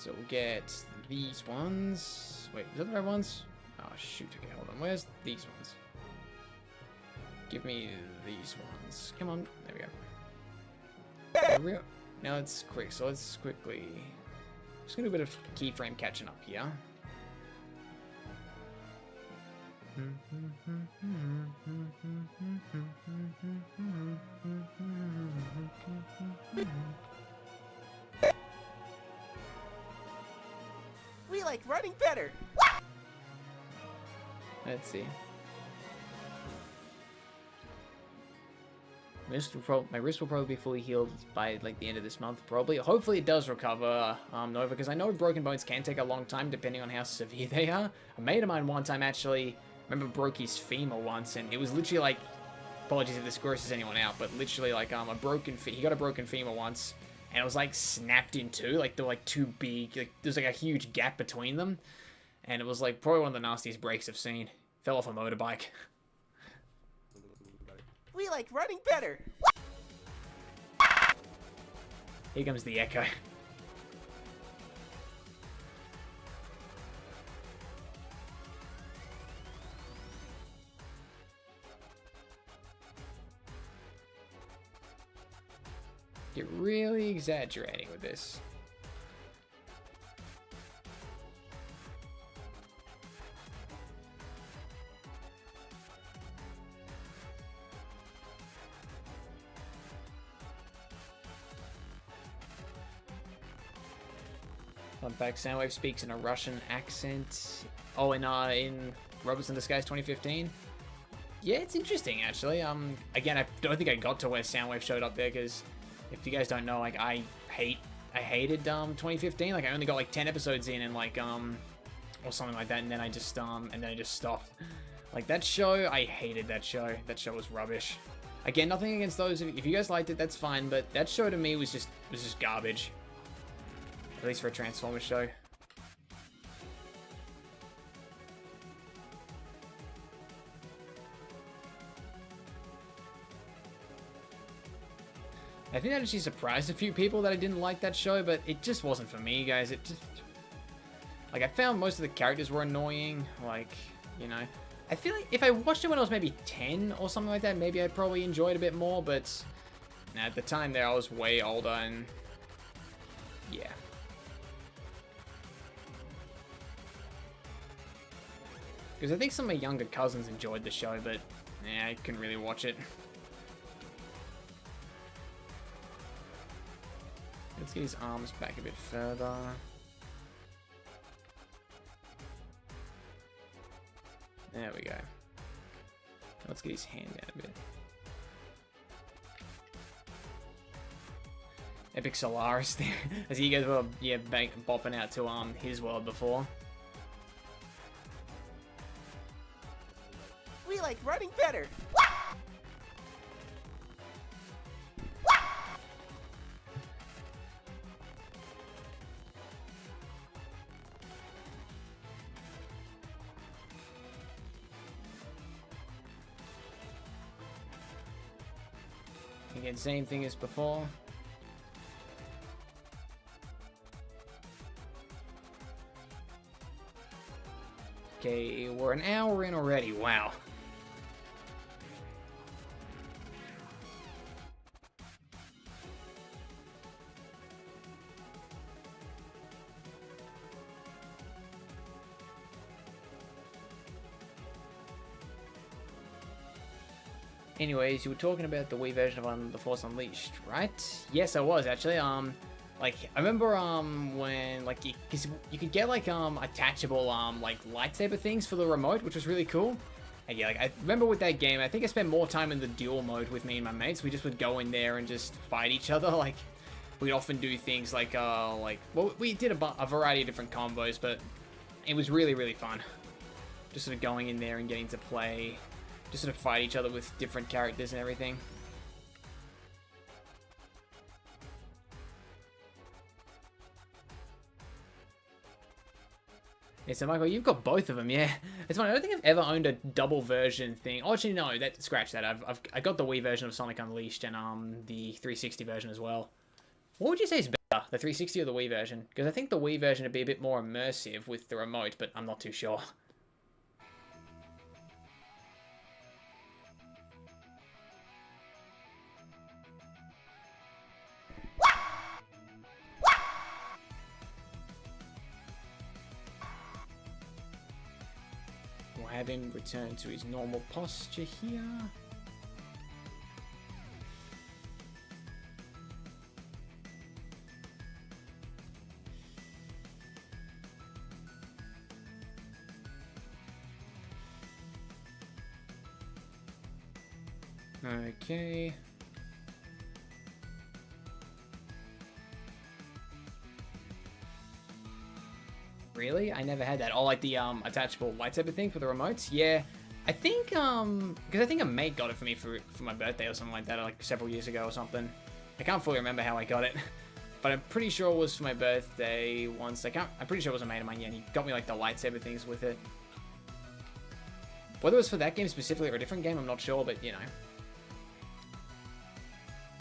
we'll get these ones. Wait, is that the right ones? Oh shoot, okay, hold on. Where's these ones? Give me these ones. Come on, there we go. There we go. Now it's quick, so let's quickly... Just gonna do a bit of keyframe catching up here. We like running better. Let's see. My wrist will probably be fully healed by like the end of this month, probably. Hopefully it does recover, Nova, because I know broken bones can take a long time depending on how severe they are. A mate of mine one time actually, remember, broke his femur once, and it was literally like, apologies if this grosses anyone out, but literally like he got a broken femur once, and it was like snapped in two, like they're like too big, like there's like a huge gap between them, and it was like probably one of the nastiest breaks I've seen. Fell off a motorbike. We like running better. Here comes the echo. Get really exaggerating with this. Fun fact, Soundwave speaks in a Russian accent. Oh, in Robots in Disguise 2015. Yeah, it's interesting, actually. Again, I don't think I got to where Soundwave showed up there, because if you guys don't know, like, I hated 2015. Like, I only got like 10 episodes in, and like or something like that, and then I just stopped. Like, that show, I hated that show. That show was rubbish. Again, nothing against those. If you guys liked it, that's fine. But that show to me was just garbage. At least for a Transformers show. I think that actually surprised a few people that I didn't like that show, but it just wasn't for me, guys. It just... Like, I found most of the characters were annoying. Like, you know... I feel like if I watched it when I was maybe 10 or something like that, maybe I'd probably enjoy it a bit more, but... At the time there, I was way older, and yeah. Because I think some of my younger cousins enjoyed the show, but yeah, I couldn't really watch it. Let's get his arms back a bit further. There we go. Let's get his hand down a bit. Epic Solaris there. As you guys were, yeah, bopping out to his world before. We like running better. Again, same thing as before. Okay, we're an hour in already. Wow. Anyways, you were talking about the Wii version of The Force Unleashed, right? Yes, I was actually. Like I remember when like cause you could get like attachable like lightsaber things for the remote, which was really cool. And yeah, like I remember with that game, I think I spent more time in the duel mode with me and my mates. We just would go in there and just fight each other. Like we'd often do things like well, we did a variety of different combos, but it was really fun. Just sort of going in there and getting to play, just sort of fight each other with different characters and everything. Yeah, so Michael, you've got both of them, yeah. It's funny, I don't think I've ever owned a double version thing. Oh, actually, no, scratch that. I got the Wii version of Sonic Unleashed and the 360 version as well. What would you say is better, the 360 or the Wii version? Because I think the Wii version would be a bit more immersive with the remote, but I'm not too sure. We'll have him return to his normal posture here. Okay. Really? I never had that. Oh, like the attachable lightsaber thing for the remotes? Yeah. I think because I think a mate got it for me for my birthday or something like that, like several years ago or something. I can't fully remember how I got it, but I'm pretty sure it was for my birthday once. I'm pretty sure it was a mate of mine, yeah, and he got me like the lightsaber things with it. Whether it was for that game specifically or a different game, I'm not sure, but you know.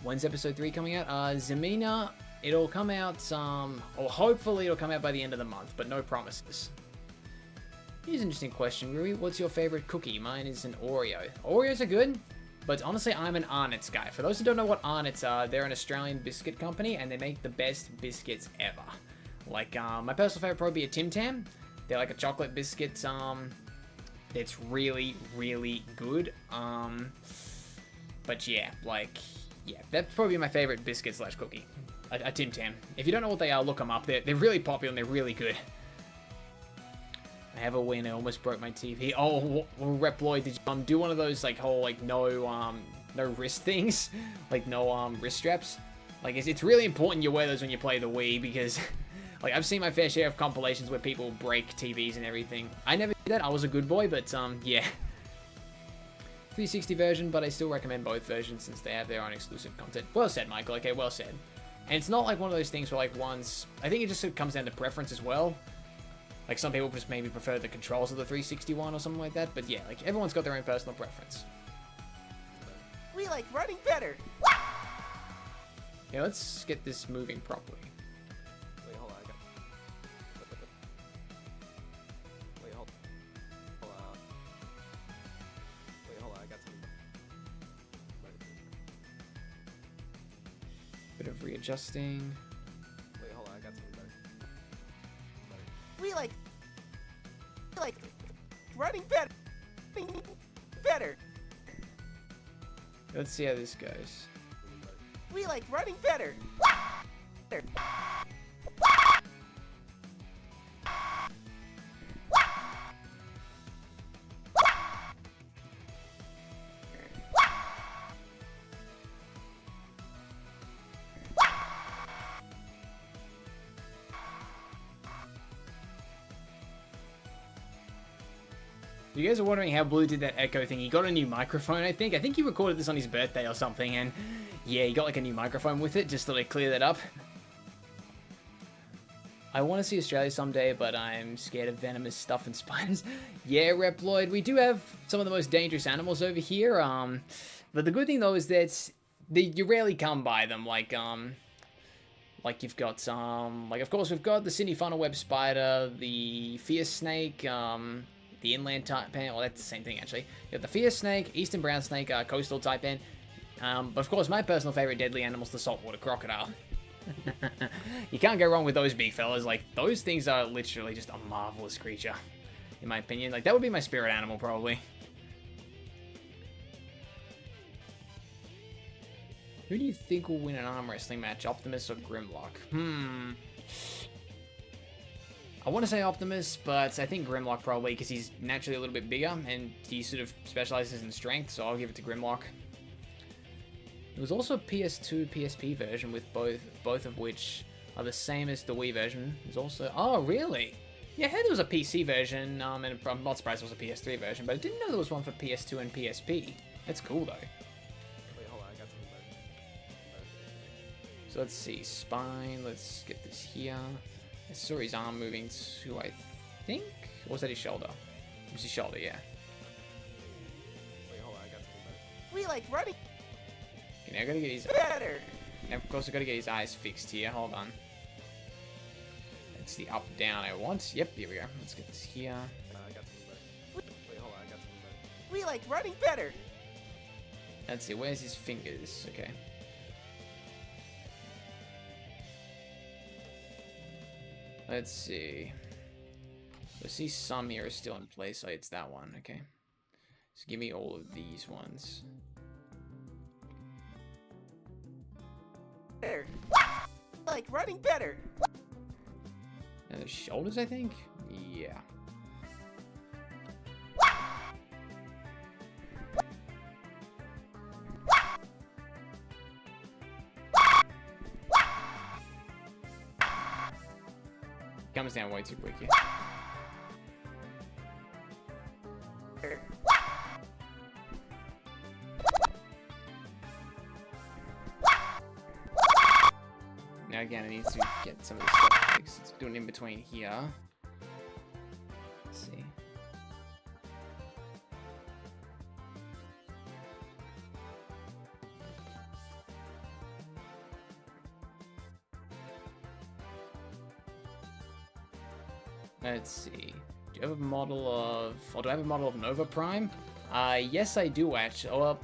When's episode 3 coming out? Zamina, it'll come out, or hopefully it'll come out by the end of the month, but no promises. Here's an interesting question, Rui. What's your favorite cookie? Mine is an Oreo. Oreos are good, but honestly, I'm an Arnott's guy. For those who don't know what Arnott's are, they're an Australian biscuit company, and they make the best biscuits ever. Like, my personal favorite probably be a Tim Tam. They're like a chocolate biscuit, it's really, really good. But yeah, like, yeah, that's probably my favorite biscuit slash cookie. A Tim Tam. If you don't know what they are, look them up. They're really popular and they're really good. I have a win. I almost broke my TV. Oh, Rep Lloyd, did you do one of those like whole like no wrist things, like no wrist straps? Like it's really important you wear those when you play the Wii because like I've seen my fair share of compilations where people break TVs and everything. I never did that. I was a good boy, but yeah. 360 version, but I still recommend both versions since they have their own exclusive content. Well said, Michael. Okay, well said. And it's not like one of those things where like I think it just comes down to preference as well. Like some people just maybe prefer the controls of the 360 one or something like that. But yeah, like everyone's got their own personal preference. We like running better. Yeah, let's get this moving properly. Wait, hold on. Wait, hold on. Wait, hold on. I got something. Bit of readjusting. Wait, hold on. I got like running better. Better. Let's see how this goes. We like running better. Better. If you guys are wondering how Blue did that echo thing, he got a new microphone, I think. I think he recorded this on his birthday or something, and yeah, he got like a new microphone with it, just to like clear that up. I want to see Australia someday, but I'm scared of venomous stuff and spiders. Yeah, Reploid, we do have some of the most dangerous animals over here, but the good thing though is that you rarely come by them, like you've got some, like of course we've got the Sydney funnel web spider, the fierce snake, the inland taipan, well that's the same thing actually. You got the fierce snake, eastern brown snake, coastal taipan, but of course my personal favorite deadly animal is the saltwater crocodile. You can't go wrong with those big fellas. Like, those things are literally just a marvelous creature, in my opinion. Like, that would be my spirit animal, probably. Who do you think will win an arm wrestling match, Optimus or Grimlock? I want to say Optimus, but I think Grimlock probably, because he's naturally a little bit bigger, and he sort of specializes in strength, so I'll give it to Grimlock. There was also a PS2, PSP version with both of which are the same as the Wii version. There's also... Oh, really? Yeah, I heard there was a PC version, and I'm not surprised there was a PS3 version, but I didn't know there was one for PS2 and PSP. That's cool, though. Wait, hold on, I got something better. So let's see. Spine, let's get this here. I saw his arm moving to, I think... Or was that his shoulder? It was his shoulder, yeah. Wait, hold on, I got something better. We like running Okay, now I gotta get his... better. Now, of course, I gotta get his eyes fixed here. Hold on. It's the up, down I want. Yep, here we go. Let's get this here. I got something better. Wait, hold on, I got something better. We like running better. Let's see, where's his fingers? Okay. Let's see. I see some here are still in place. Oh, it's that one. Okay. So give me all of these ones. Better. Like running better. Now the shoulders, I think? Yeah. Comes down way too quick here. Now again, I need to get some of this stuff fixed. Let's do it in between here. Let's see. Let's see. Do you have a model of... Or do I have a model of Nova Prime? Yes, I do, actually.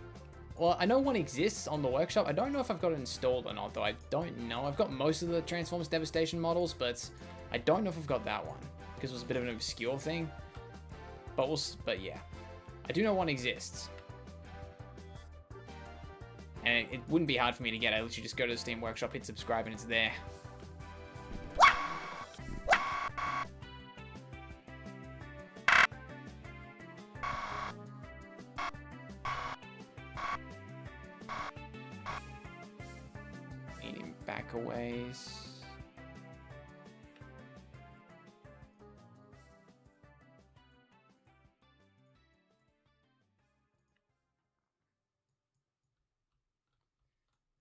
Well, I know one exists on the workshop. I don't know if I've got it installed or not, though. I don't know. I've got most of the Transformers Devastation models, but I don't know if I've got that one, because it was a bit of an obscure thing. But yeah. I do know one exists. And it wouldn't be hard for me to get. I literally just go to the Steam Workshop, hit subscribe, and it's there. Back a ways.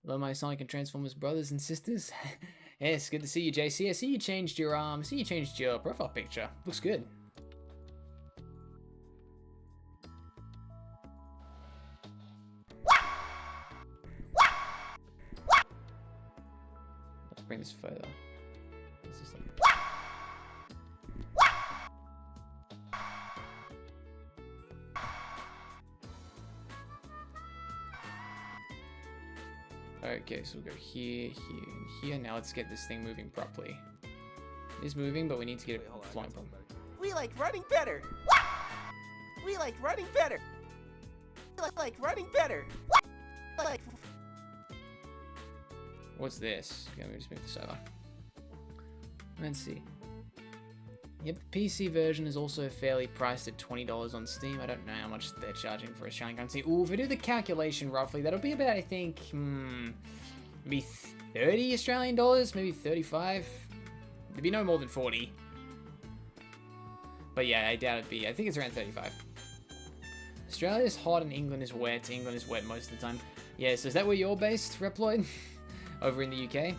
Hello, my Sonic and Transformers brothers and sisters. Yes, good to see you, JC. I see you changed your profile picture. Looks good. Bring this further. This is like... Okay, so we'll go here, here, and here. Now let's get this thing moving properly. is moving, but we need to get Wait, it hold on, I flying got from. something better. We like running better. We like running better. We like running better. Like What's this? Okay, let me just move this over. Let's see. Yep, the PC version is also fairly priced at $20 on Steam. I don't know how much they're charging for Australian currency. Ooh, if we do the calculation roughly, that'll be about, I think, maybe 30 Australian dollars, maybe 35. There'd be no more than 40. But yeah, I doubt it'd be. I think it's around 35. Australia's hot and England is wet. England is wet most of the time. Yeah, so is that where you're based, Reploid? Over in the UK?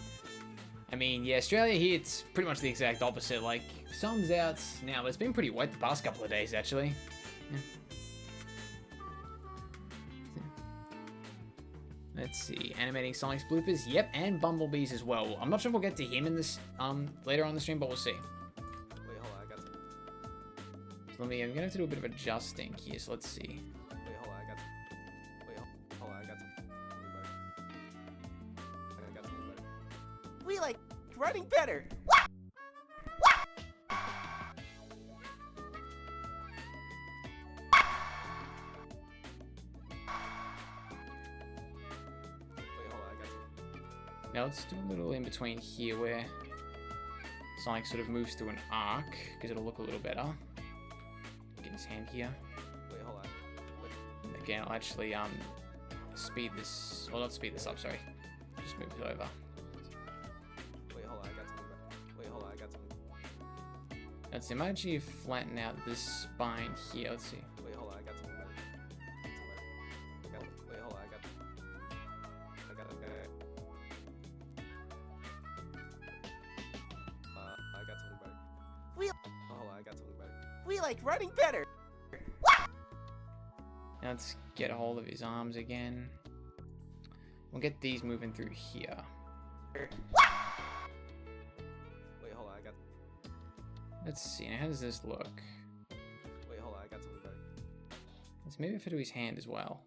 I mean, yeah, Australia here, it's pretty much the exact opposite. Like, sun's out now, but it's been pretty wet the past couple of days, actually. Yeah. Let's see, Animating Sonic's bloopers, yep, and Bumblebee's as well. I'm not sure if we'll get to him in this later on the stream, but we'll see. Wait, hold on, I got some. So I'm gonna have to do a bit of adjusting here, so let's see. Wait, hold on, I got some. Wait, hold on, I got something better. I got something better. we like running better. Wait, hold on, I got something. Now let's do a little in between here where Sonic sort of moves through an arc, because it'll look a little better. Get his hand here. Wait, hold on. Wait, And again, I'll actually speed this, well not speed this up, sorry. Just move it over. wait, hold on, I got something better. Wait, hold on, I got something. Let's see, I might actually flatten out this spine here, let's see. Wait, hold on, I got something better. I got, wait, hold on, I got it. I got something better. We- Oh, hold on, I got something better. We like running better. Now let's get a hold of his arms again. We'll get these moving through here. Wait, hold on, I got. Let's see, now how does this look? Wait, hold on, I got something better. Let's maybe if I do his hand as well.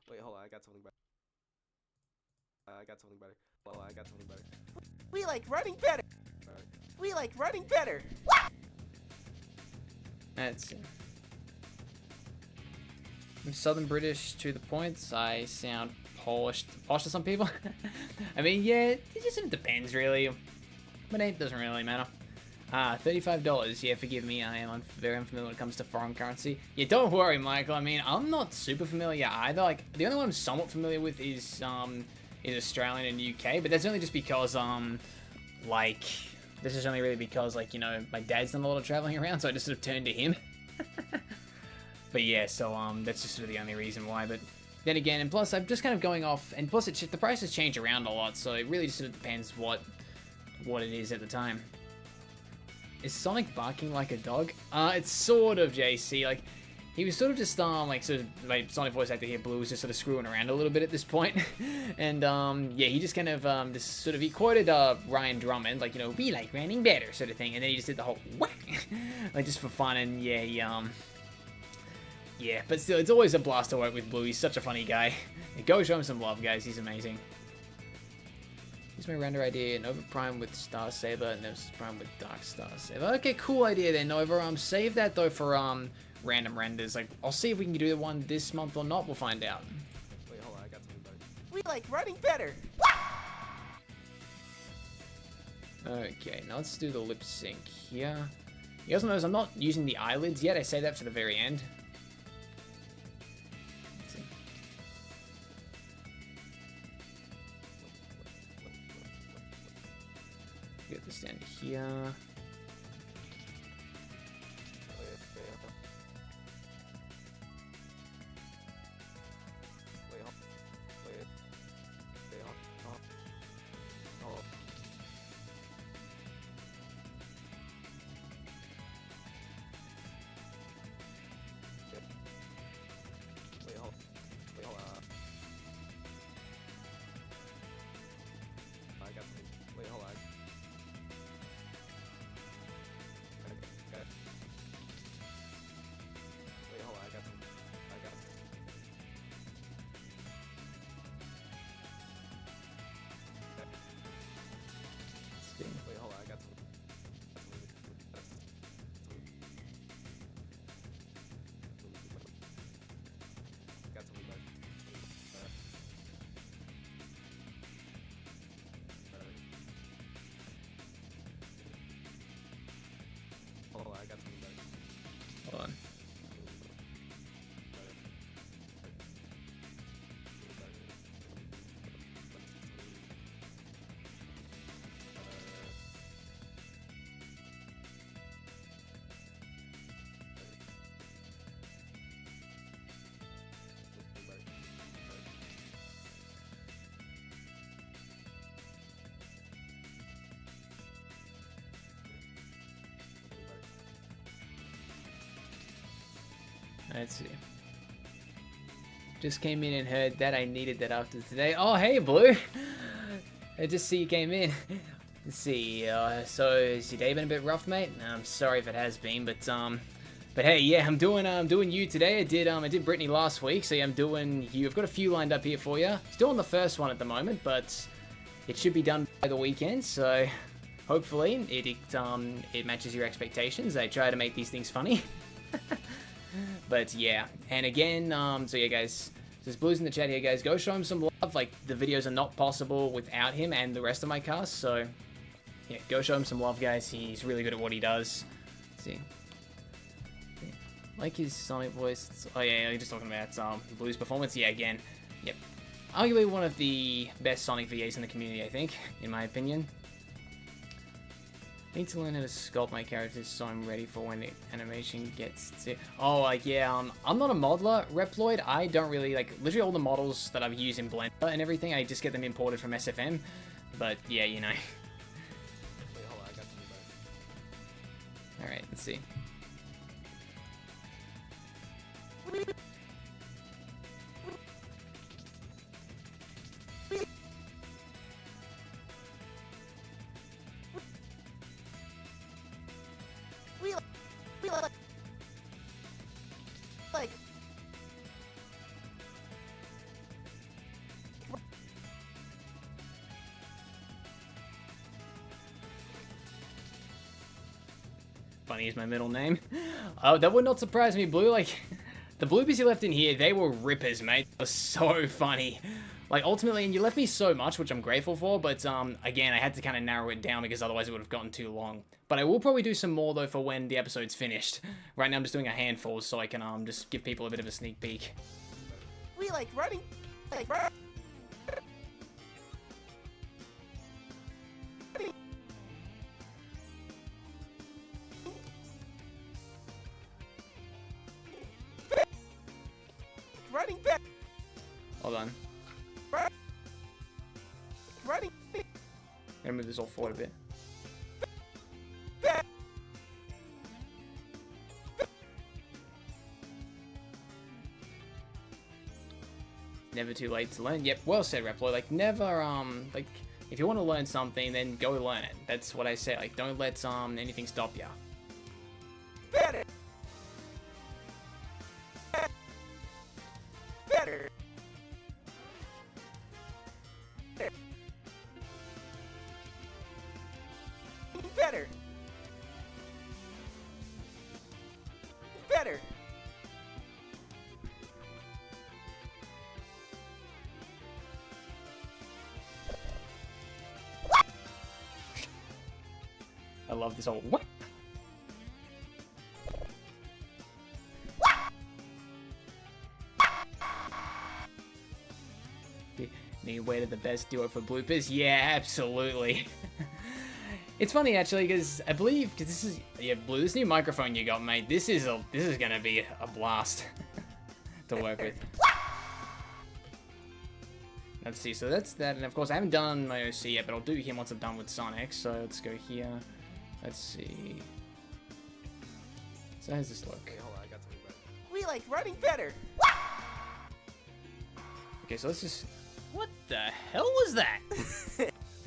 Wait, hold on, I got something better. I got something better. Hold on, I got something better. We like running better. Alright. We like running better. That's it. I'm Southern British to the points. I sound posh to some people. I mean, yeah, it just sort of depends, really. But it doesn't really matter. $35. Yeah, forgive me. I am very unfamiliar when it comes to foreign currency. Yeah, don't worry, Michael. I mean, I'm not super familiar either. Like, the only one I'm somewhat familiar with is Australian and UK. But that's only just because, like, this is only really because, like, you know, my dad's done a lot of traveling around, so I just sort of turned to him. But yeah, so that's just sort of the only reason why. But then again, and plus I'm just kind of going off, and plus the prices change around a lot, so it really just sort of depends what it is at the time. Is Sonic barking like a dog? It's sort of, JC. Like, he was sort of just like sort of like Sonic voice actor here, Blue, was just sort of screwing around a little bit at this point. And yeah, he just kind of just sort of, he quoted Ryan Drummond, like, you know, be like running better sort of thing, and then he just did the whole whack, like just for fun. And yeah, he yeah, but still, it's always a blast to work with Blue. He's such a funny guy. Go show him some love, guys. He's amazing. Here's my render idea. Nova Prime with Star Saber, and Nova Prime with Dark Star Saber. Okay, cool idea there, Nova. Save that though for random renders. Like, I'll see if we can do the one this month or not. We'll find out. Wait, hold on, I got something better. We like running better. Okay, now let's do the lip sync here. You guys notice I'm not using the eyelids yet. I say that for the very end. Let's see. Get this down here. Let's see. Just came in and heard that I needed that after today. Oh, hey, Blue. I just see you came in. Let's see. So has your day been a bit rough, mate? I'm sorry if it has been, but hey, yeah, I'm doing you today. I did Brittany last week, so yeah, I'm doing you. I've got a few lined up here for you. Still on the first one at the moment, but it should be done by the weekend. So hopefully it matches your expectations. I try to make these things funny. But yeah, and again, so yeah, guys, there's Blues in the chat here, guys. Go show him some love. Like, the videos are not possible without him and the rest of my cast, so yeah, go show him some love, guys. He's really good at what he does. Let's see. Like his Sonic voice. Oh yeah, you're just talking about Blues performance. Yeah, again, yep. Arguably one of the best Sonic VAs in the community, I think, in my opinion. Need to learn how to sculpt my characters so I'm ready for when the animation gets to... Oh, like, yeah, I'm not a modeler, Reploid. I don't really, like, literally all the models that I've used in Blender and everything, I just get them imported from SFM. But, yeah, you know. Wait, hold on, I got something. Alright, let's see. Like, Funny is my middle name. Oh, that would not surprise me, Blue. Like, the bloopers you left in here, they were rippers, mate. They were so funny. Like, ultimately, and you left me so much, which I'm grateful for, but, again, I had to kind of narrow it down because otherwise it would have gotten too long. But I will probably do some more, though, for when the episode's finished. Right now, I'm just doing a handful so I can, just give people a bit of a sneak peek. we like running. Like, running back. Hold on. Running I'm gonna move this all forward a bit. back. Never too late to learn. Yep, well said, Reploid. Like, never, like, if you want to learn something, then go learn it. That's what I say. Like, don't let, anything stop ya. Better. Better. Better. Better. I love this whole what? Need way to the best duo for bloopers? Yeah, absolutely. It's funny actually because I believe this is Blue. This new microphone you got, mate. This is gonna be a blast to work with. Let's see. So that's that, and of course I haven't done my OC yet, but I'll do him once I'm done with Sonic. So let's go here. Let's see. So how's this look? Okay, hold on, I got something better. We like running better. Okay, so let's just... What the hell was that?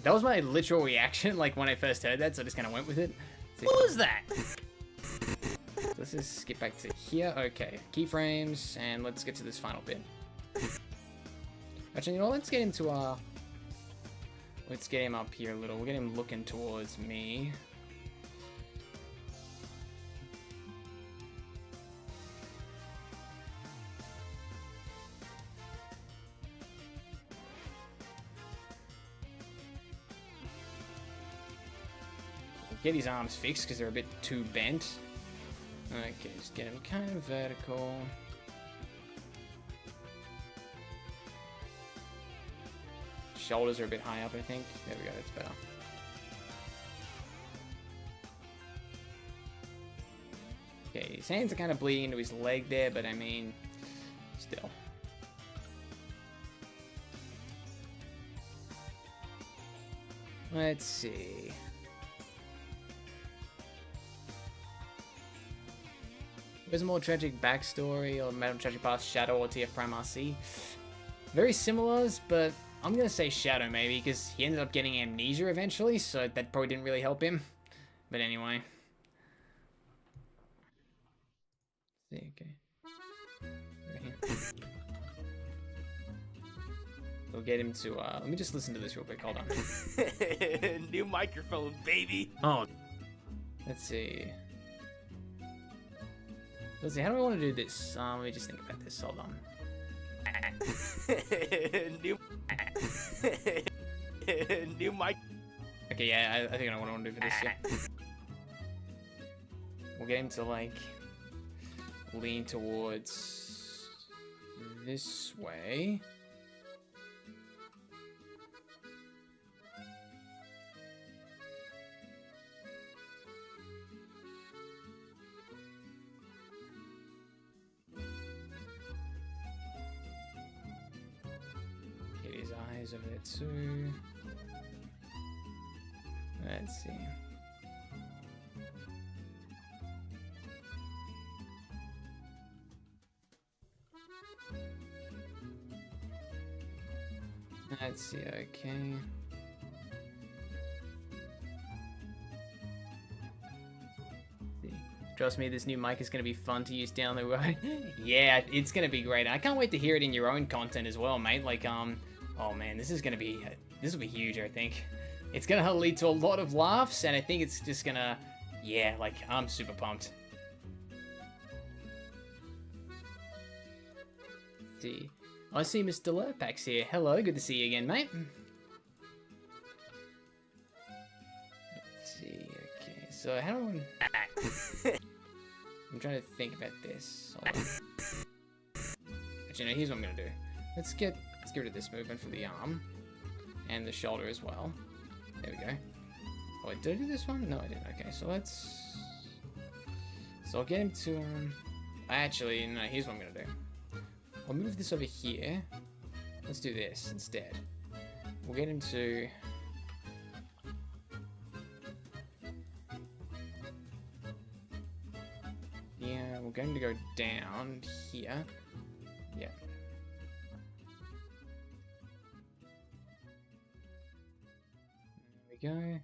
That was my literal reaction, like, when I first heard that, so I just kind of went with it. So, what was that? So let's just skip back to here. Okay, keyframes, and let's get to this final bit. Actually, you know what? Let's get him to, let's get him up here a little. We'll get him looking towards me. Get his arms fixed because they're a bit too bent. Okay, just get him kind of vertical. Shoulders are a bit high up, I think. There we go, that's better. Okay, his hands are kind of bleeding into his leg there, but I mean, still. Let's see. There's a more tragic backstory, or Madame Tragic Past, Shadow, or TF Prime RC. Very similar, but I'm gonna say Shadow maybe, because he ended up getting amnesia eventually, so that probably didn't really help him. But anyway. See, okay. Right here. We'll get him to, let me just listen to this real quick, hold on. New microphone, baby. Oh. Let's see. Let's see, how do I want to do this? Let me just think about this, hold on. New mic. Okay, yeah, I think I know what I want to do for this, yeah. We'll get him to, like, lean towards this way. Get his eyes over there too. Let's see. Let's see, okay. Trust me, this new mic is going to be fun to use down the road. Yeah, it's going to be great. I can't wait to hear it in your own content as well, mate. Like, oh man, this will be huge, I think. It's going to lead to a lot of laughs, and I think it's just going to, yeah, like, I'm super pumped. Let's see. I see Mr. Lurpax here. Hello, good to see you again, mate. Let's see, okay, so how do I... I'm trying to think about this. Hold on. Actually, no, here's what I'm gonna do. Let's get rid of this movement for the arm. And the shoulder as well. There we go. Oh, wait, did I do this one? No, I didn't. Okay, so let's... So I'll get him to... Actually, no, here's what I'm gonna do. I'll move this over here. Let's do this instead. We'll get him to... Yeah, we're going to go down here. Yeah. There we go.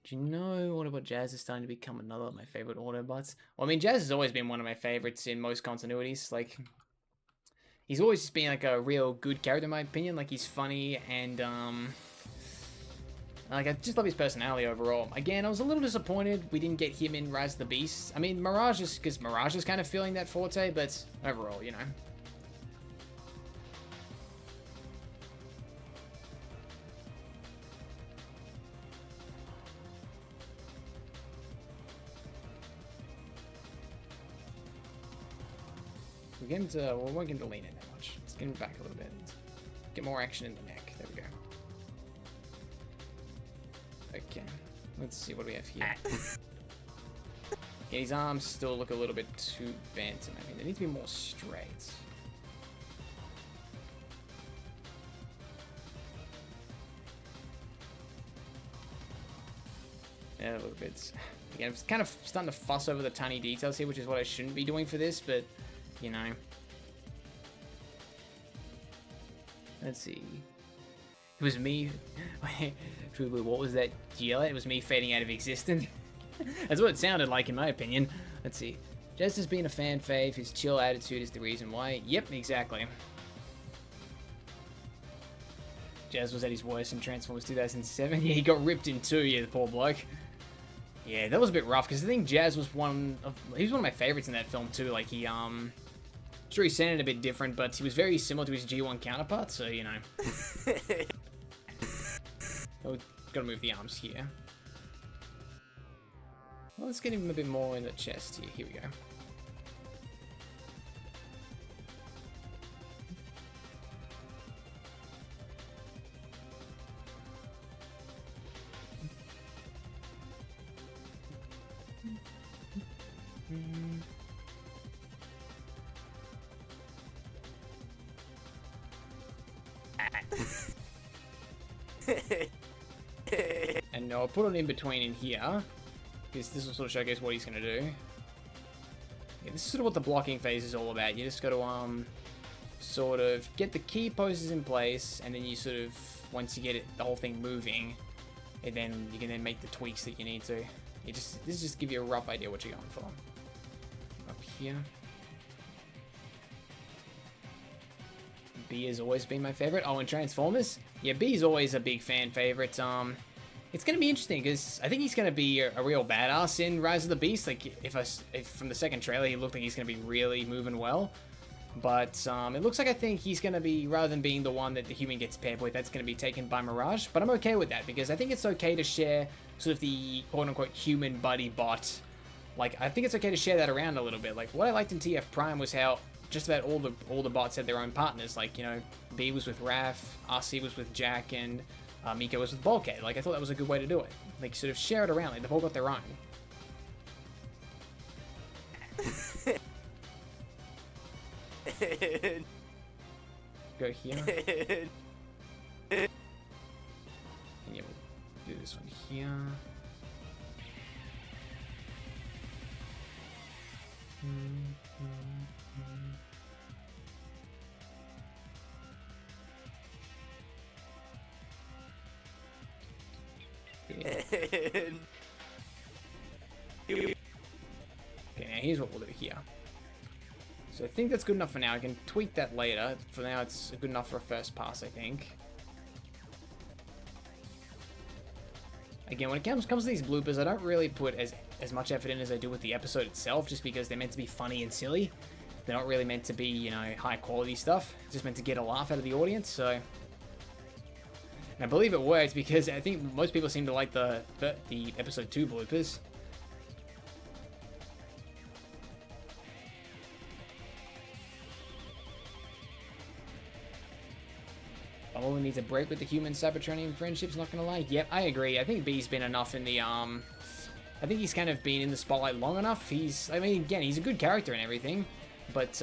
Do you know what about Jazz is starting to become another of my favorite Autobots? Well, I mean, Jazz has always been one of my favorites in most continuities. Like, he's always just been like a real good character in my opinion. Like, he's funny and like, I just love his personality overall. Again, I was a little disappointed we didn't get him in Raz the Beast. I mean, Mirage is because Mirage is kind of feeling that forte, but overall, you know. We get him to, well, we won't get him to lean in that much. Let's get him back a little bit. Get more action in the neck. There we go. Okay, let's see what we have here. Yeah, his arms still look a little bit too bent, and I mean, they need to be more straight. Yeah, a little bit. Again, I'm kind of starting to fuss over the tiny details here, which is what I shouldn't be doing for this, but, you know. Let's see. It was me. What was that yell? It was me fading out of existence. That's what it sounded like, in my opinion. Let's see. Jazz has been a fan fave. His chill attitude is the reason why. Yep, exactly. Jazz was at his worst in Transformers 2007. Yeah, he got ripped in two. Yeah, the poor bloke. Yeah, that was a bit rough because I think Jazz was one of my favorites in that film too. Like he sure he sounded a bit different, but he was very similar to his G1 counterpart. So you know. Oh, gotta move the arms here. Well, let's get him a bit more in the chest here. Here we go. And I'll put it in between in here, because this will sort of showcase what he's going to do. Yeah, this is sort of what the blocking phase is all about. You just got to sort of get the key poses in place, and then you sort of, once you get it, the whole thing moving, and then you can then make the tweaks that you need to. This is just give you a rough idea what you're going for. Up here. B has always been my favorite. Oh, and Transformers? Yeah, B is always a big fan favorite. It's going to be interesting because I think he's going to be a real badass in Rise of the Beast. Like, if from the second trailer, he looked like he's going to be really moving well. But it looks like I think he's going to be, rather than being the one that the human gets paired with, that's going to be taken by Mirage. But I'm okay with that because I think it's okay to share sort of the quote-unquote human buddy bot. Like, I think it's okay to share that around a little bit. Like, what I liked in TF Prime was how just about all the bots had their own partners. Like, you know, B was with Raph, RC was with Jack, and Miko was with Bulkhead. Like, I thought that was a good way to do it. Like, sort of share it around. Like, they've all got their own. Go here. And yeah, we'll do this one here. Okay, now here's what we'll do here. So I think that's good enough for now. I can tweak that later. For now, it's good enough for a first pass, I think. Again, when it comes to these bloopers, I don't really put as much effort in as I do with the episode itself, just because they're meant to be funny and silly. They're not really meant to be, you know, high quality stuff. It's just meant to get a laugh out of the audience, so... And I believe it worked because I think most people seem to like the episode 2 bloopers. Bumblebee needs a break with the human Cybertronian friendships, not gonna lie. Yep, I agree. I think B's been enough in the, I think he's kind of been in the spotlight long enough. I mean, again, he's a good character and everything, but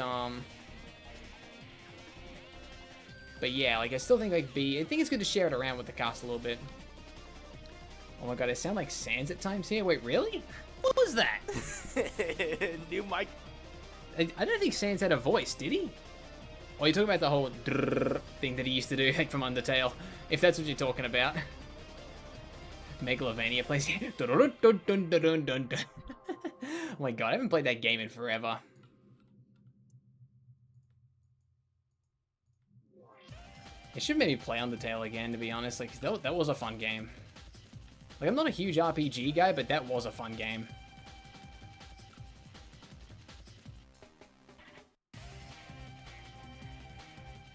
yeah, like, I still think, like, B, I think it's good to share it around with the cast a little bit. Oh my god, I sound like Sans at times here. Wait, really? What was that? New mic. I don't think Sans had a voice, did he? Oh, you're talking about the whole drrrr thing that he used to do, like, from Undertale, if that's what you're talking about. Megalovania plays. Oh my god, I haven't played that game in forever. It should maybe play Undertale again, to be honest. Like, that was a fun game. Like, I'm not a huge RPG guy, but that was a fun game.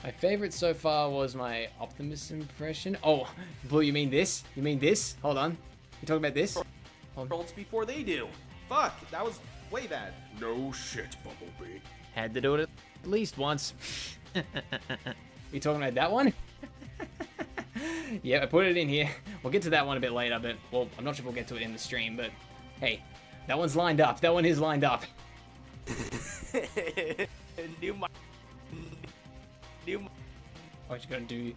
My favorite so far was my Optimus impression. Oh, Blue, you mean this? You mean this? Hold on. You talking about this? Worlds before they do. Fuck, that was way bad. No shit, Bumblebee. Had to do it at least once. You talking about that one? Yeah, I put it in here. We'll get to that one a bit later, but, well, I'm not sure if we'll get to it in the stream, but, hey, that one's lined up. That one is lined up. New mic. Oh, you gotta do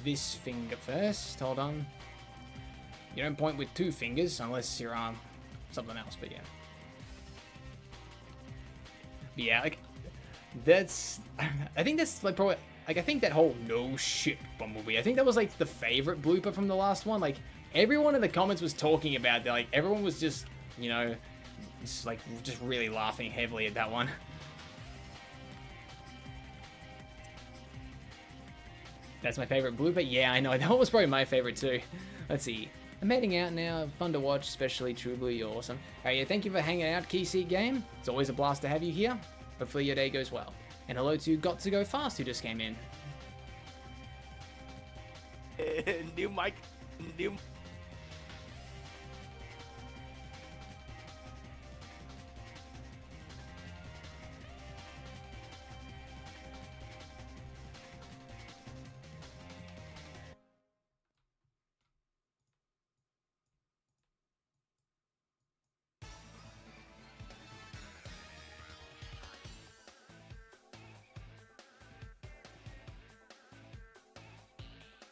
this finger first. Hold on. You don't point with 2 fingers unless you're something else, but yeah. But yeah, like, that's... I think that's, like, probably... Like, I think that whole no shit Bumblebee, I think that was, like, the favorite blooper from the last one. Like, everyone in the comments was talking about that. Like, everyone was just, you know, just really laughing heavily at that one. That's my favorite blooper? Yeah, I know. That one was probably my favorite too. Let's see. I'm heading out now. Fun to watch, especially True Blue. You're awesome. Alright, yeah, thank you for hanging out, Key Seat Game. It's always a blast to have you here. Hopefully your day goes well. And hello to Got to Go Fast, who just came in. New mic. New.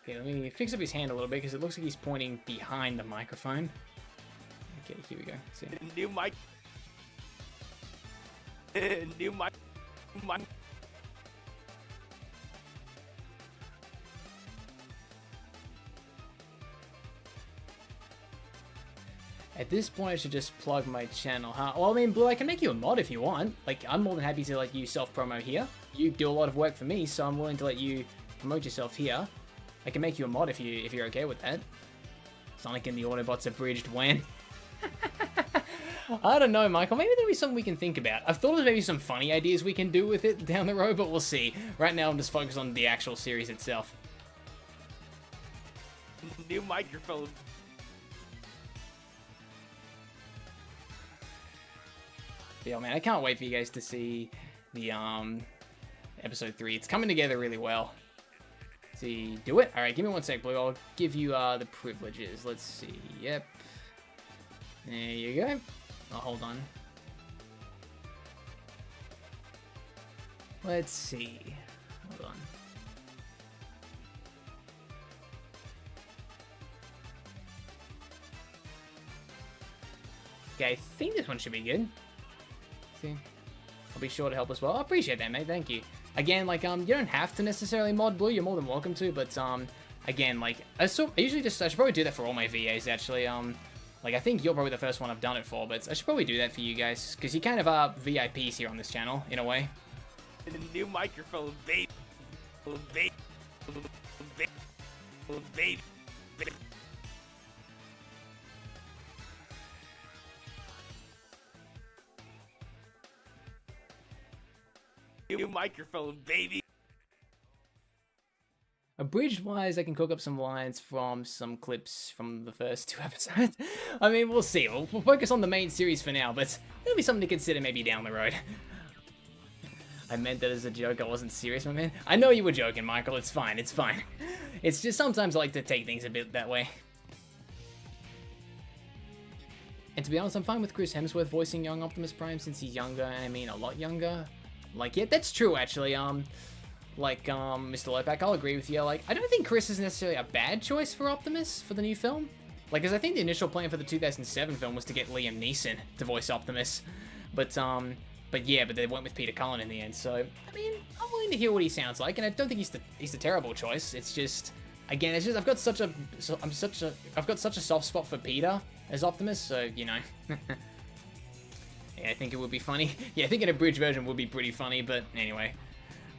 Okay, let me fix up his hand a little bit because it looks like he's pointing behind the microphone. Okay, here we go. Let's see. New mic. New mic. At this point, I should just plug my channel, huh? Well, I mean, Blue, I can make you a mod if you want. Like, I'm more than happy to let you self-promo here. You do a lot of work for me, so I'm willing to let you promote yourself here. I can make you a mod if you're okay with that. Sonic and the Autobots abridged when? I don't know, Michael. Maybe there'll be something we can think about. I've thought of maybe some funny ideas we can do with it down the road, but we'll see. Right now, I'm just focused on the actual series itself. New microphone. Yeah, man, I can't wait for you guys to see the episode 3. It's coming together really well. See, do it? Alright, give me 1 sec, Blue. I'll give you the privileges. Let's see. Yep. There you go. Oh, hold on. Let's see. Hold on. Okay, I think this one should be good. See? I'll be sure to help as well. I appreciate that, mate. Thank you. Again, like, you don't have to necessarily mod Blue. You're more than welcome to, but, again, like, I should probably do that for all my VAs, actually. Like, I think you're probably the first one I've done it for, but I should probably do that for you guys, because you kind of are VIPs here on this channel, in a way. New microphone, baby. Baby. New microphone, baby. Abridged-wise, I can cook up some lines from some clips from the first 2 episodes. I mean, we'll see. We'll focus on the main series for now, but there'll be something to consider maybe down the road. I meant that as a joke. I wasn't serious, my man. I know you were joking, Michael. It's fine. It's fine. It's just sometimes I like to take things a bit that way. And to be honest, I'm fine with Chris Hemsworth voicing young Optimus Prime since he's younger. I mean, a lot younger. Like, yeah, that's true, actually. Like, Mr. Lopak, I'll agree with you. Like, I don't think Chris is necessarily a bad choice for Optimus for the new film. Like, because I think the initial plan for the 2007 film was to get Liam Neeson to voice Optimus. But yeah, but they went with Peter Cullen in the end. So, I mean, I'm willing to hear what he sounds like, and I don't think he's a terrible choice. It's just, again, it's just I've got such a soft spot for Peter as Optimus, so you know. Yeah, I think it would be funny. Yeah, I think an abridged version would be pretty funny, but anyway.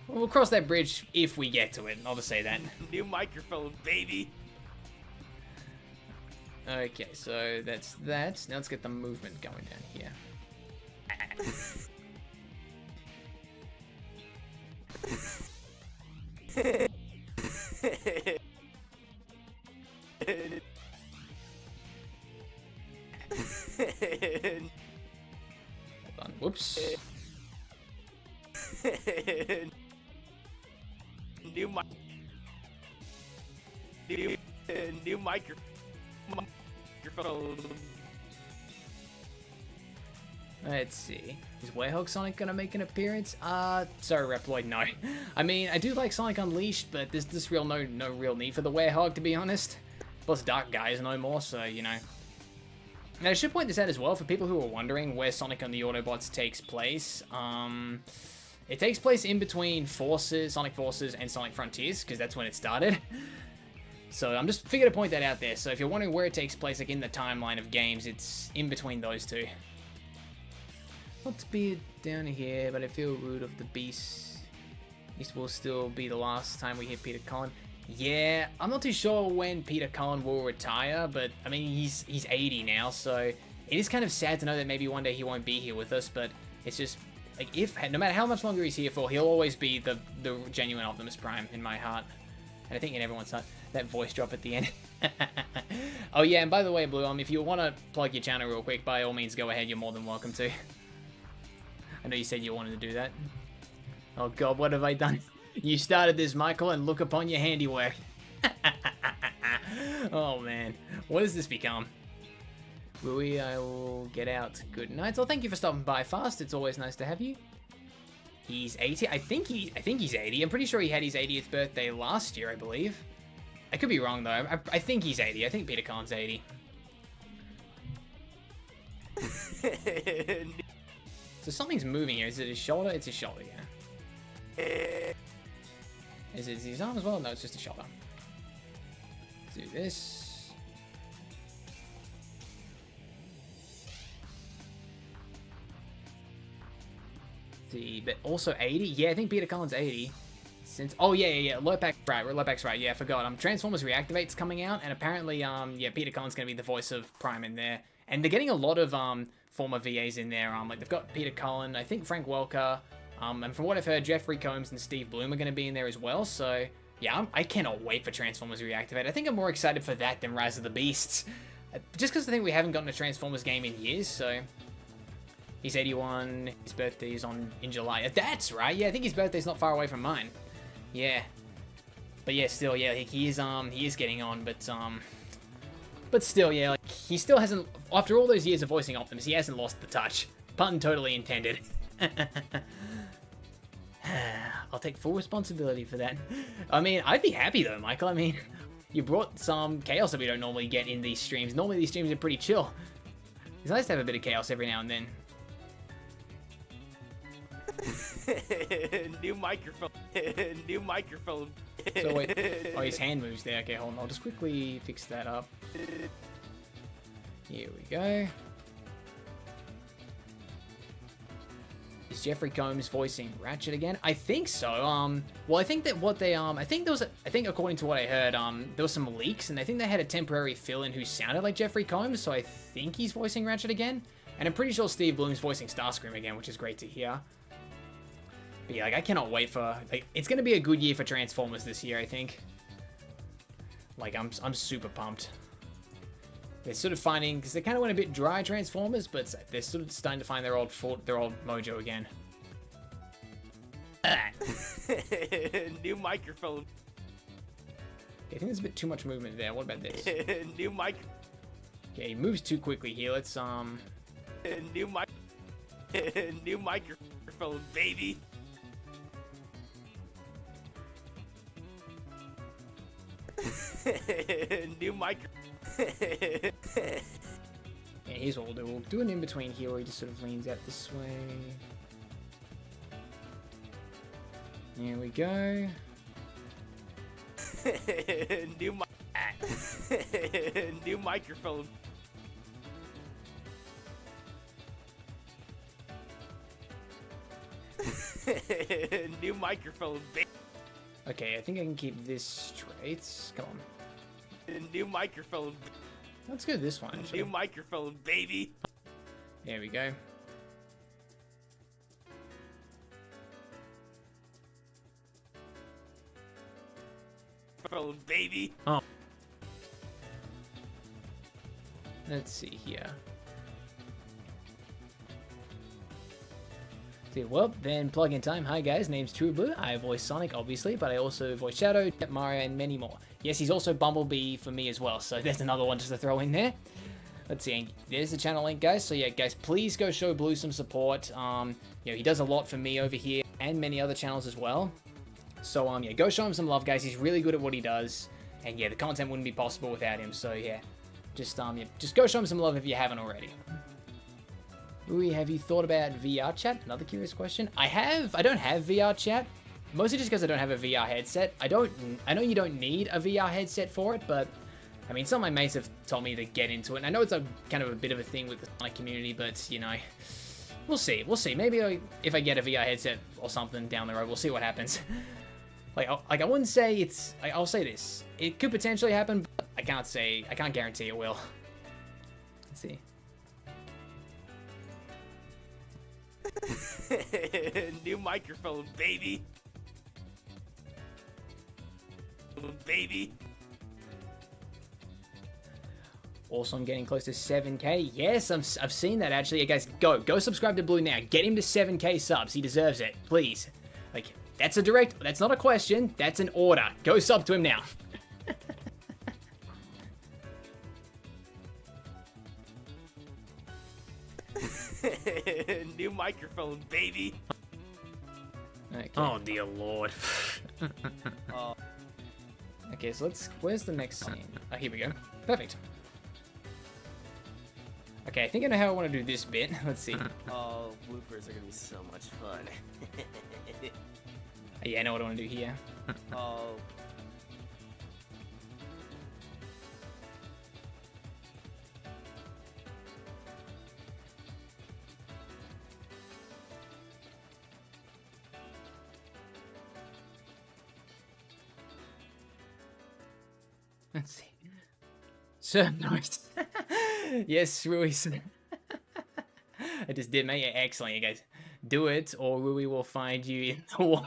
We'll cross that bridge if we get to it. I'll just say that. New microphone, baby. Okay, so that's that. Now let's get the movement going down here. Hold on. Whoops. New microphone. Let's see. Is Werehog Sonic gonna make an appearance? Sorry, Reploid, no. I mean, I do like Sonic Unleashed, but there's this no real need for the Werehog, to be honest. Plus, Dark Guy is no more, so, you know. Now, I should point this out as well, for people who are wondering where Sonic and the Autobots takes place. It takes place in between Sonic Forces and Sonic Frontiers, because that's when it started. So I'm just figured to point that out there. So if you're wondering where it takes place, like in the timeline of games, it's in between those two. Not to be down here, but I feel rude of the beast. This will still be the last time we hit Peter Cullen. Yeah, I'm not too sure when Peter Cullen will retire, but I mean, he's 80 now, so it is kind of sad to know that maybe one day he won't be here with us, but it's just, like, no matter how much longer he's here for, he'll always be the genuine Optimus Prime in my heart. And I think in everyone's heart. That voice drop at the end. Oh yeah, and by the way, Blue, if you want to plug your channel real quick, by all means go ahead, you're more than welcome to. I know you said you wanted to do that. Oh god, what have I done? You started this, Michael, and look upon your handiwork. Oh man, what has this become? Rui, I will get out. Good night. Well, thank you for stopping by fast. It's always nice to have you. He's 80. I think he's 80. I'm pretty sure he had his 80th birthday last year, I believe. I could be wrong though. I think he's 80. I think Peter Cullen's 80. So something's moving here. Is it his shoulder? It's his shoulder, yeah. Is it his arm as well? No, it's just a shoulder. Let's do this. But also 80. Yeah, I think Peter Cullen's 80. Since yeah. Lopak's right. Lopak's right. Yeah, I forgot. Transformers Reactivate's coming out, and apparently yeah, Peter Cullen's gonna be the voice of Prime in there, and they're getting a lot of former VAs in there. Like they've got Peter Cullen, I think Frank Welker, and from what I've heard, Jeffrey Combs and Steve Bloom are gonna be in there as well. So yeah, I cannot wait for Transformers Reactivate. I think I'm more excited for that than Rise of the Beasts, just because I think we haven't gotten a Transformers game in years. So. He's 81. His birthday's in July. That's right. Yeah, I think his birthday's not far away from mine. Yeah. But yeah, still, yeah, he is getting on, but still, yeah, like he still hasn't. After all those years of voicing Optimus, he hasn't lost the touch. Pun totally intended. I'll take full responsibility for that. I mean, I'd be happy though, Michael. I mean, you brought some chaos that we don't normally get in these streams. Normally these streams are pretty chill. It's nice to have a bit of chaos every now and then. New microphone. New microphone. So wait, oh, his hand moves there. Okay, hold on. I'll just quickly fix that up. Here we go. Is Jeffrey Combs voicing Ratchet again? I think so. Well, I think that what they I think according to what I heard, there was some leaks, and I think they had a temporary fill-in who sounded like Jeffrey Combs. So I think he's voicing Ratchet again, and I'm pretty sure Steve Bloom's voicing Starscream again, which is great to hear. But yeah, like I cannot wait for it's gonna be a good year for Transformers this year, I think. Like I'm super pumped. They're sort of finding, because they kind of went a bit dry Transformers, but they're sort of starting to find their old mojo again. New microphone. I think there's a bit too much movement there. What about this? New mic. Okay, he moves too quickly here. Let's New mic. New microphone, baby. New micro. Yeah, here's what we'll do. We'll do an in-between here where he just sort of leans out this way. Here we go. New microphone. New microphone. Okay, I think I can keep this straight. Come on. New microphone. Let's go this one. Actually. New microphone, baby. There we go. Phone, baby. Oh. Let's see here. Well, then plug-in time. Hi guys, name's True Blue. I voice Sonic, obviously, but I also voice Shadow, Mario, and many more. Yes, he's also Bumblebee for me as well, so there's another one just to throw in there. Let's see, there's the channel link, guys. So yeah, guys, please go show Blue some support. You know, he does a lot for me over here, and many other channels as well. So yeah, go show him some love, guys. He's really good at what he does, and yeah, the content wouldn't be possible without him. So yeah, just go show him some love if you haven't already. Louis, have you thought about VR chat? Another curious question. I don't have VR chat, mostly just because I don't have a VR headset. I know you don't need a VR headset for it, but I mean, some of my mates have told me to get into it. And I know it's a kind of a bit of a thing with the Sonic community, but you know, we'll see. We'll see. Maybe if I get a VR headset or something down the road, we'll see what happens. I wouldn't say it's. I'll say this: it could potentially happen, but I can't guarantee it will. Let's see. New microphone, baby. Baby. Also, I'm getting close to 7K. Yes, I've seen that actually. Yeah, guys, go subscribe to Blue now. Get him to 7K subs. He deserves it, please. Like, that's not a question. That's an order. Go sub to him now. New microphone, baby. Okay. Oh dear lord. Okay, so where's the next scene? Oh, here we go. Perfect. Okay, I think I know how I want to do this bit. Let's see. Oh, bloopers are gonna be so much fun. Yeah, I know what I want to do here. Oh. Let's see. So nice. Yes, Rui. I just did, mate. Yeah, excellent, you guys. Do it, or Rui will find you in the wall.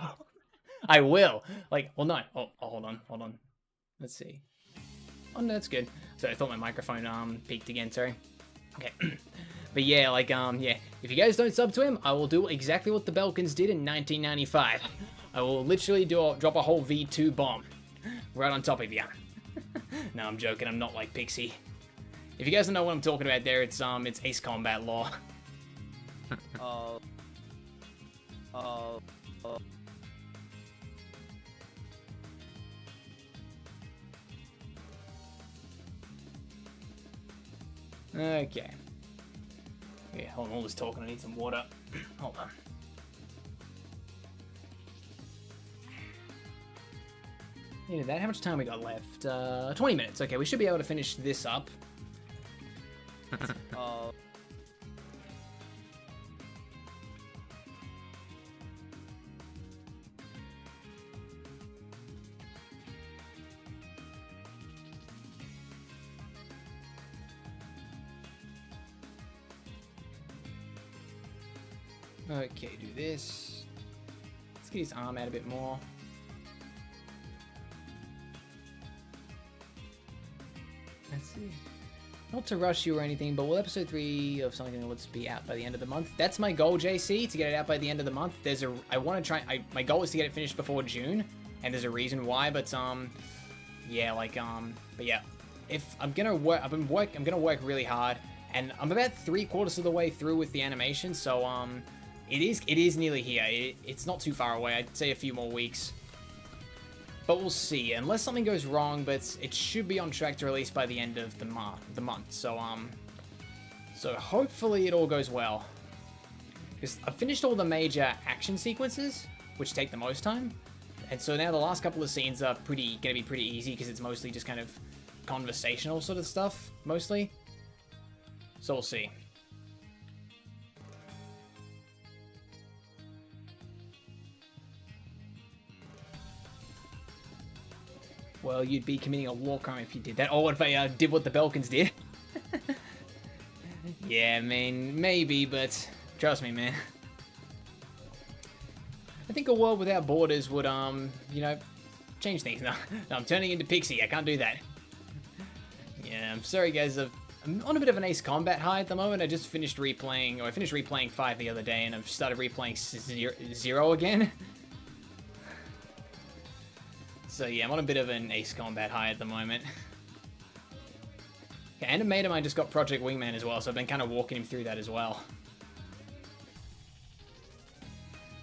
I will. Like, well, no. Oh, hold on. Let's see. Oh, no, that's good. So I thought my microphone peaked again. Sorry. Okay. But yeah, like yeah. If you guys don't sub to him, I will do exactly what the Belkins did in 1995. I will literally drop a whole V2 bomb right on top of you. No, I'm joking. I'm not like Pixie. If you guys don't know what I'm talking about there, it's Ace Combat Law. Oh. Oh. Oh. Okay. Yeah, hold on, all this talking, I need some water. Hold on. Needed that. How much time we got left? 20 minutes. Okay, we should be able to finish this up. Oh. Okay, do this. Let's get his arm out a bit more. Let's see. Not to rush you or anything, but will episode 3 of Sonic and Let's be out by the end of the month? That's my goal, JC, to get it out by the end of the month. I want to try. My goal is to get it finished before June, and there's a reason why. But yeah, like but yeah, if I'm gonna work, I'm gonna work really hard, and I'm about 3/4 of the way through with the animation, so it is nearly here. It's not too far away. I'd say a few more weeks. But we'll see, unless something goes wrong, but it should be on track to release by the end of the month. So hopefully it all goes well. Because I've finished all the major action sequences, which take the most time. And so now the last couple of scenes are gonna be pretty easy, because it's mostly just kind of conversational sort of stuff, mostly. So we'll see. Well, you'd be committing a war crime if you did that. Or what if I did what the Belkins did? Yeah, I mean, maybe, but trust me, man. I think a world without borders would, you know, change things. No, I'm turning into Pixie. I can't do that. Yeah, I'm sorry, guys. I'm on a bit of an Ace Combat high at the moment. I just finished replaying, or I finished replaying 5 the other day, and I've started replaying 0 again. So yeah, I'm on a bit of an Ace Combat high at the moment. Yeah, Animator I just got Project Wingman as well, so I've been kind of walking him through that as well.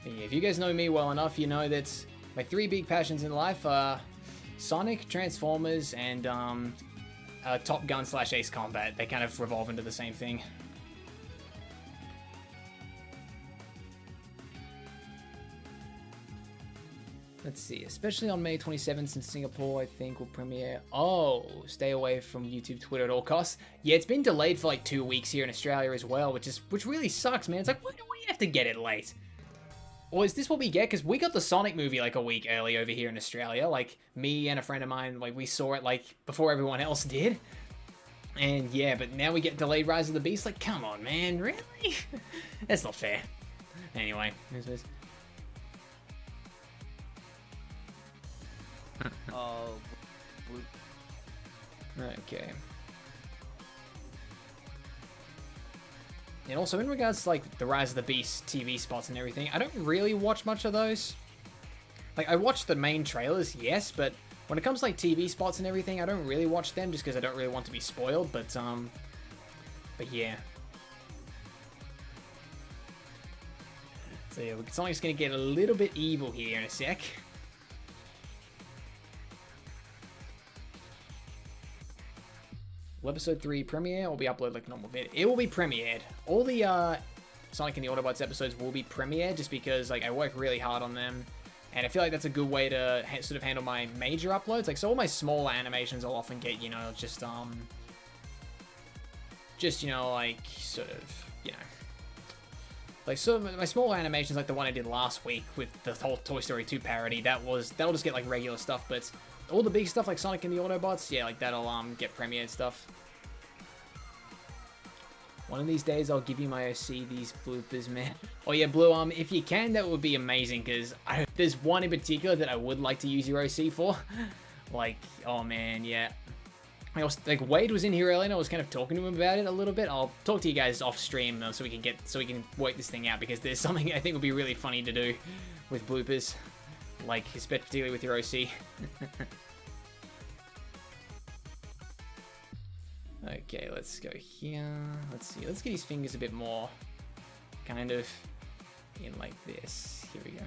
But yeah, if you guys know me well enough, you know that my 3 big passions in life are Sonic, Transformers, and Top Gun / Ace Combat. They kind of revolve into the same thing. Let's see, especially on May 27th in Singapore, I think will premiere. Oh, stay away from YouTube, Twitter at all costs. Yeah, it's been delayed for like 2 weeks here in Australia as well, which really sucks, man. It's like, why do we have to get it late? Or is this what we get? Because we got the Sonic movie like a week early over here in Australia. Like, me and a friend of mine, like, we saw it like before everyone else did. And yeah, but now we get delayed Rise of the Beast. Like, come on, man, really? That's not fair. Anyway, here's this. Oh. Okay. And also, in regards to, like, the Rise of the Beast TV spots and everything, I don't really watch much of those. Like, I watch the main trailers, yes, but when it comes to, like, TV spots and everything, I don't really watch them just because I don't really want to be spoiled, but yeah. So, yeah, Sonic's gonna get a little bit evil here in a sec. Will episode 3 premiere or be uploaded like normal vid? It will be premiered. All the Sonic and the Autobots episodes will be premiered just because like I work really hard on them. And I feel like that's a good way to sort of handle my major uploads. Like, so all my smaller animations I'll often get, you know, just you know, like, sort of, you know. Like, so my smaller animations, like the one I did last week with the whole Toy Story 2 parody, that'll just get, like, regular stuff. But all the big stuff, like Sonic and the Autobots, yeah, like, that'll, get premiered stuff. One of these days, I'll give you my OC, these bloopers, man. Oh, yeah, Blue, if you can, that would be amazing, because there's one in particular that I would like to use your OC for. Like, oh, man, yeah. Like, Wade was in here earlier, and I was kind of talking to him about it a little bit. I'll talk to you guys off stream, so we can work this thing out, because there's something I think would be really funny to do with bloopers. Like, particularly with your OC. Okay, let's go here. Let's see. Let's get his fingers a bit more kind of in like this. Here we go.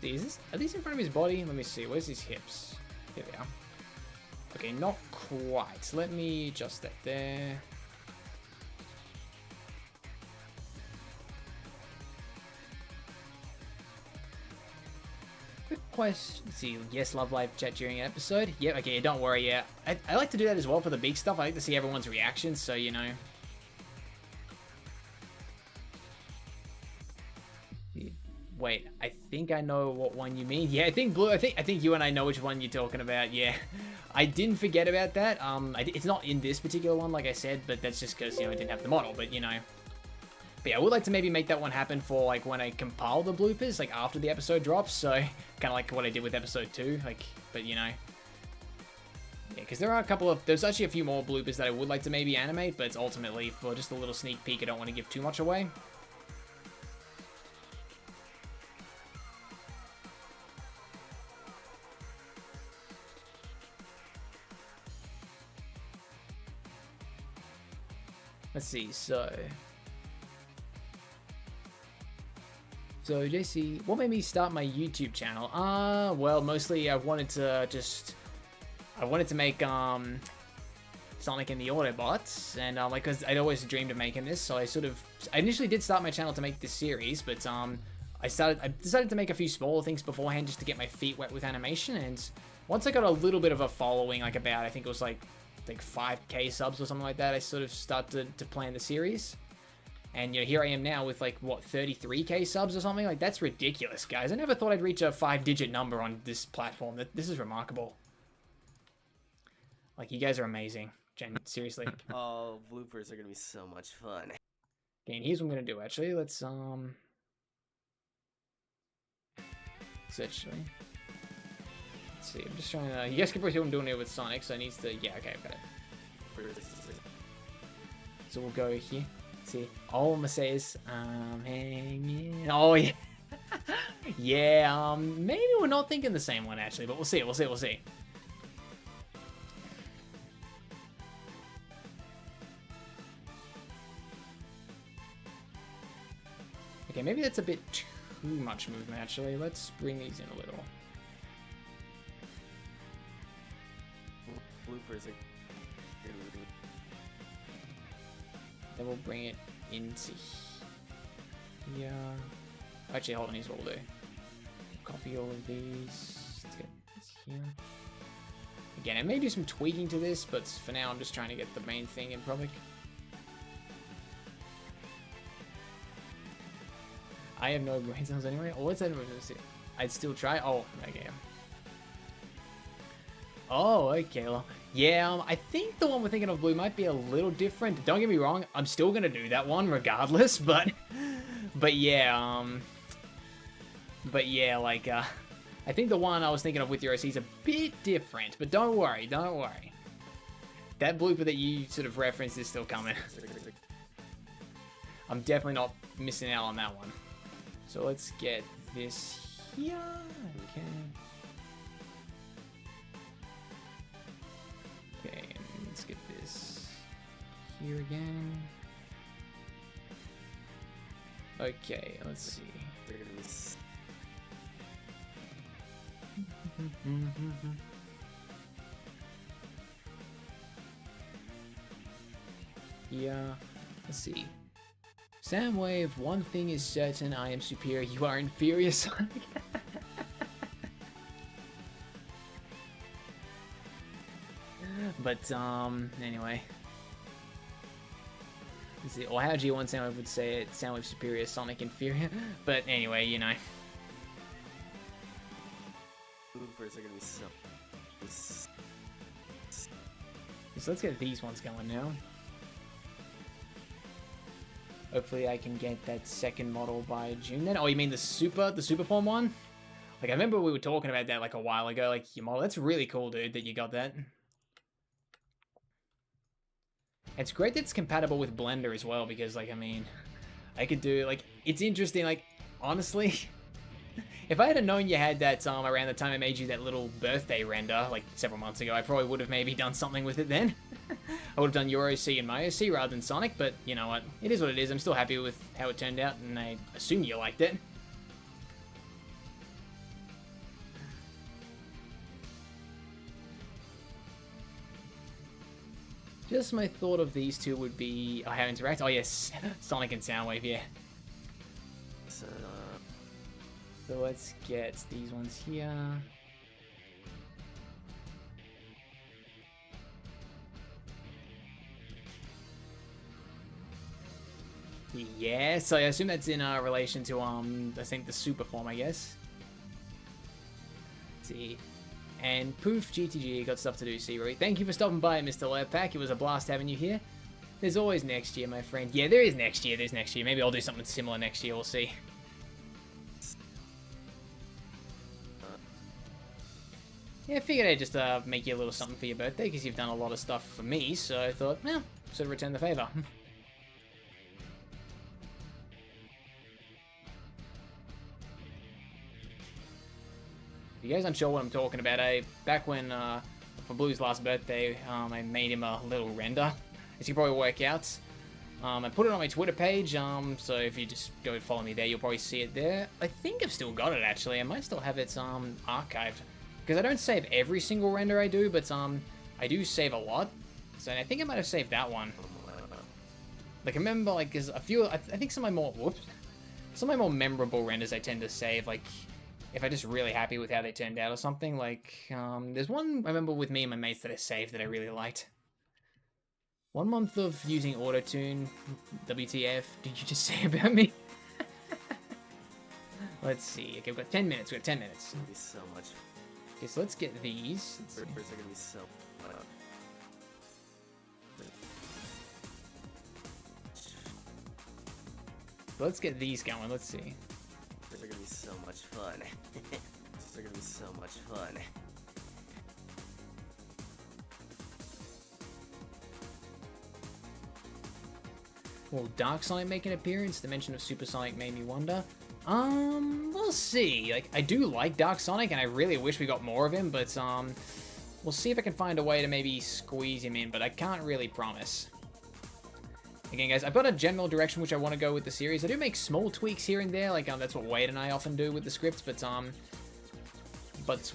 See, are these in front of his body? Let me see. Where's his hips? Here they are. Okay, not quite. Let me adjust that there. Let's see, yes, love live chat during an episode. Yeah, okay, don't worry, yeah. I like to do that as well for the big stuff. I like to see everyone's reactions, so, you know. Wait, I think I know what one you mean. Yeah, I think Blue, I think you and I know which one you're talking about, yeah. I didn't forget about that. It's not in this particular one, like I said, but that's just because, you know, I didn't have the model, but, you know. But yeah, I would like to maybe make that one happen for, like, when I compile the bloopers, like, after the episode drops, so, kind of like what I did with episode 2, like, but, you know. Yeah, because there are a couple of, there's actually a few more bloopers that I would like to maybe animate, but it's ultimately, for just a little sneak peek, I don't want to give too much away. Let's see, so JC, what made me start my YouTube channel? Well, mostly I wanted to make Sonic and the Autobots, and like, cause I'd always dreamed of making this, so I initially did start my channel to make this series, but I decided to make a few smaller things beforehand just to get my feet wet with animation, and once I got a little bit of a following, like about, I think it was like 5k subs or something like that, I sort of started to plan the series. And, you know, here I am now with, like, what, 33k subs or something? Like, that's ridiculous, guys. I never thought I'd reach a 5-digit number on this platform. This is remarkable. Like, you guys are amazing. Seriously. Oh, bloopers are gonna be so much fun. Okay, and here's what I'm gonna do, actually. Let's, actually... Let's see, I'm just trying to... You guys can probably see what I'm doing here with Sonic, so I need to... Yeah, okay, I've got it. So we'll go here. See, all I'm gonna say is, hanging. Oh yeah, yeah. Maybe we're not thinking the same one actually, but we'll see. We'll see. Okay, maybe that's a bit too much movement actually. Let's bring these in a little. Bloopers are. Then we'll bring it into here. Actually, hold on, here's what we'll do. Copy all of these. Let's get this here. Again, I may do some tweaking to this, but for now, I'm just trying to get the main thing in public. I have no brain cells anyway. Oh, what's that? I'd still try. Oh, okay. Oh, okay. Well, yeah, I think the one we're thinking of, Blue, might be a little different. Don't get me wrong, I'm still gonna do that one regardless, but yeah, like, I think the one I was thinking of with your OC is a bit different, but don't worry. That blooper that you sort of referenced is still coming. I'm definitely not missing out on that one. So let's get this here. Okay. Okay, and let's get this here again. Okay, let's see. They're gonna be Yeah, let's see. Soundwave, one thing is certain, I am superior, you are inferior, Sonic. But, anyway. Let's see, or how G1 Soundwave would say it, Soundwave superior, Sonic inferior. But anyway, you know. bloopers are gonna be so. So let's get these ones going now. Hopefully I can get that second model by June then. Oh, you mean the super form one? Like, I remember we were talking about that like a while ago, like your model. That's really cool, dude, that you got that. It's great that it's compatible with Blender as well, because, like, I mean, I could do, like, it's interesting, like, honestly, if I had known you had that around the time I made you that little birthday render, like, several months ago, I probably would have maybe done something with it then. I would have done your OC and my OC rather than Sonic, but you know what? It is what it is. I'm still happy with how it turned out, and I assume you liked it. Just my thought of these two would be... Oh, how interact? Oh, yes. Sonic and Soundwave, yeah. So let's get these ones here. Yeah, so I assume that's in relation to, I think the super form, I guess. Let's see. And Poof GTG got stuff to do, Searoy. Thank you for stopping by, Mr. Lerpack. It was a blast having you here. There's always next year, my friend. Yeah, there is next year. There's next year. Maybe I'll do something similar next year. We'll see. Yeah, I figured I'd just make you a little something for your birthday, because you've done a lot of stuff for me, so I thought, well, sort of return the favor. If you guys aren't sure what I'm talking about, back when, for Blue's last birthday, I made him a little render, as you can probably work out. I put it on my Twitter page, so if you just go follow me there, you'll probably see it there. I think I've still got it, actually. I might still have it archived, because I don't save every single render I do, but I do save a lot. So I think I might have saved that one. Like, I remember, like, there's a few, I think some of my more memorable renders I tend to save, like, if I'm just really happy with how they turned out or something. Like, there's one I remember with me and my mates that I saved that I really liked. 1 month of using autotune. WTF did you just say about me? Let's see. Okay, we've got 10 minutes. We've got 10 minutes. It's gonna be so much. Okay, so let's get these. Let's see. Bloopers are gonna be so. Let's get these going. Let's see. These are gonna be so much fun. These are gonna be so much fun. Will Dark Sonic make an appearance? The mention of Super Sonic made me wonder. We'll see. Like, I do like Dark Sonic, and I really wish we got more of him, but, we'll see if I can find a way to maybe squeeze him in, but I can't really promise. Again, guys, I've got a general direction which I want to go with the series. I do make small tweaks here and there, like, that's what Wade and I often do with the scripts, but for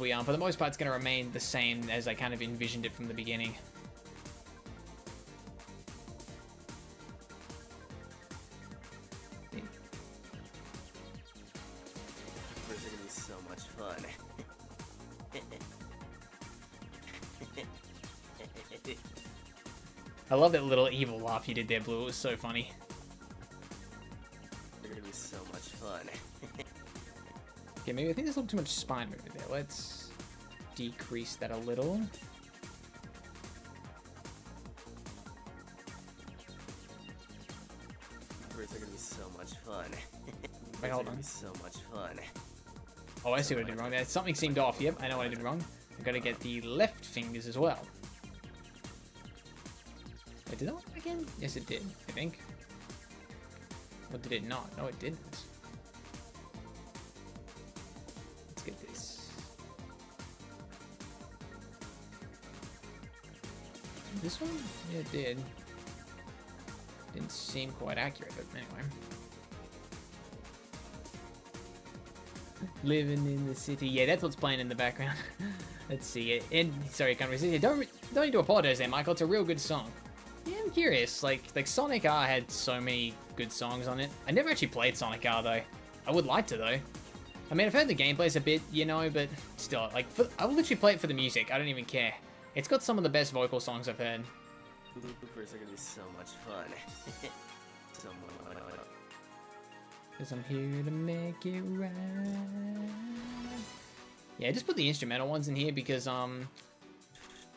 the most part, it's going to remain the same as I kind of envisioned it from the beginning. These are gonna be so much fun. I love that little evil laugh you did there, Blue. It was so funny. They're gonna be so much fun. Okay, maybe I think there's a little too much spine movement there. Let's decrease that a little. These are gonna be so much fun. Wait, hold These are gonna on. be so much fun. Oh, I see what I did wrong there. Something seemed off. Yep, I know what I did wrong. I've got to get the left fingers as well. Wait, did that work again? Yes, it did, I think. Or did it not? No, it didn't. Let's get this. This one? Yeah, it did. Didn't seem quite accurate, but anyway. Living in the city. Yeah, that's what's playing in the background. Let's see it. And sorry, I can't resist it. Don't need to apologize there, Michael. It's a real good song. Yeah, I'm curious. Like Sonic R had so many good songs on it. I never actually played Sonic R though. I would like to though. I mean, I've heard the gameplay's a bit, you know, but still, like, I will literally play it for the music. I don't even care. It's got some of the best vocal songs I've heard. Bloopers are gonna be so much fun. Cause I'm here to make it right. Yeah, just put the instrumental ones in here because,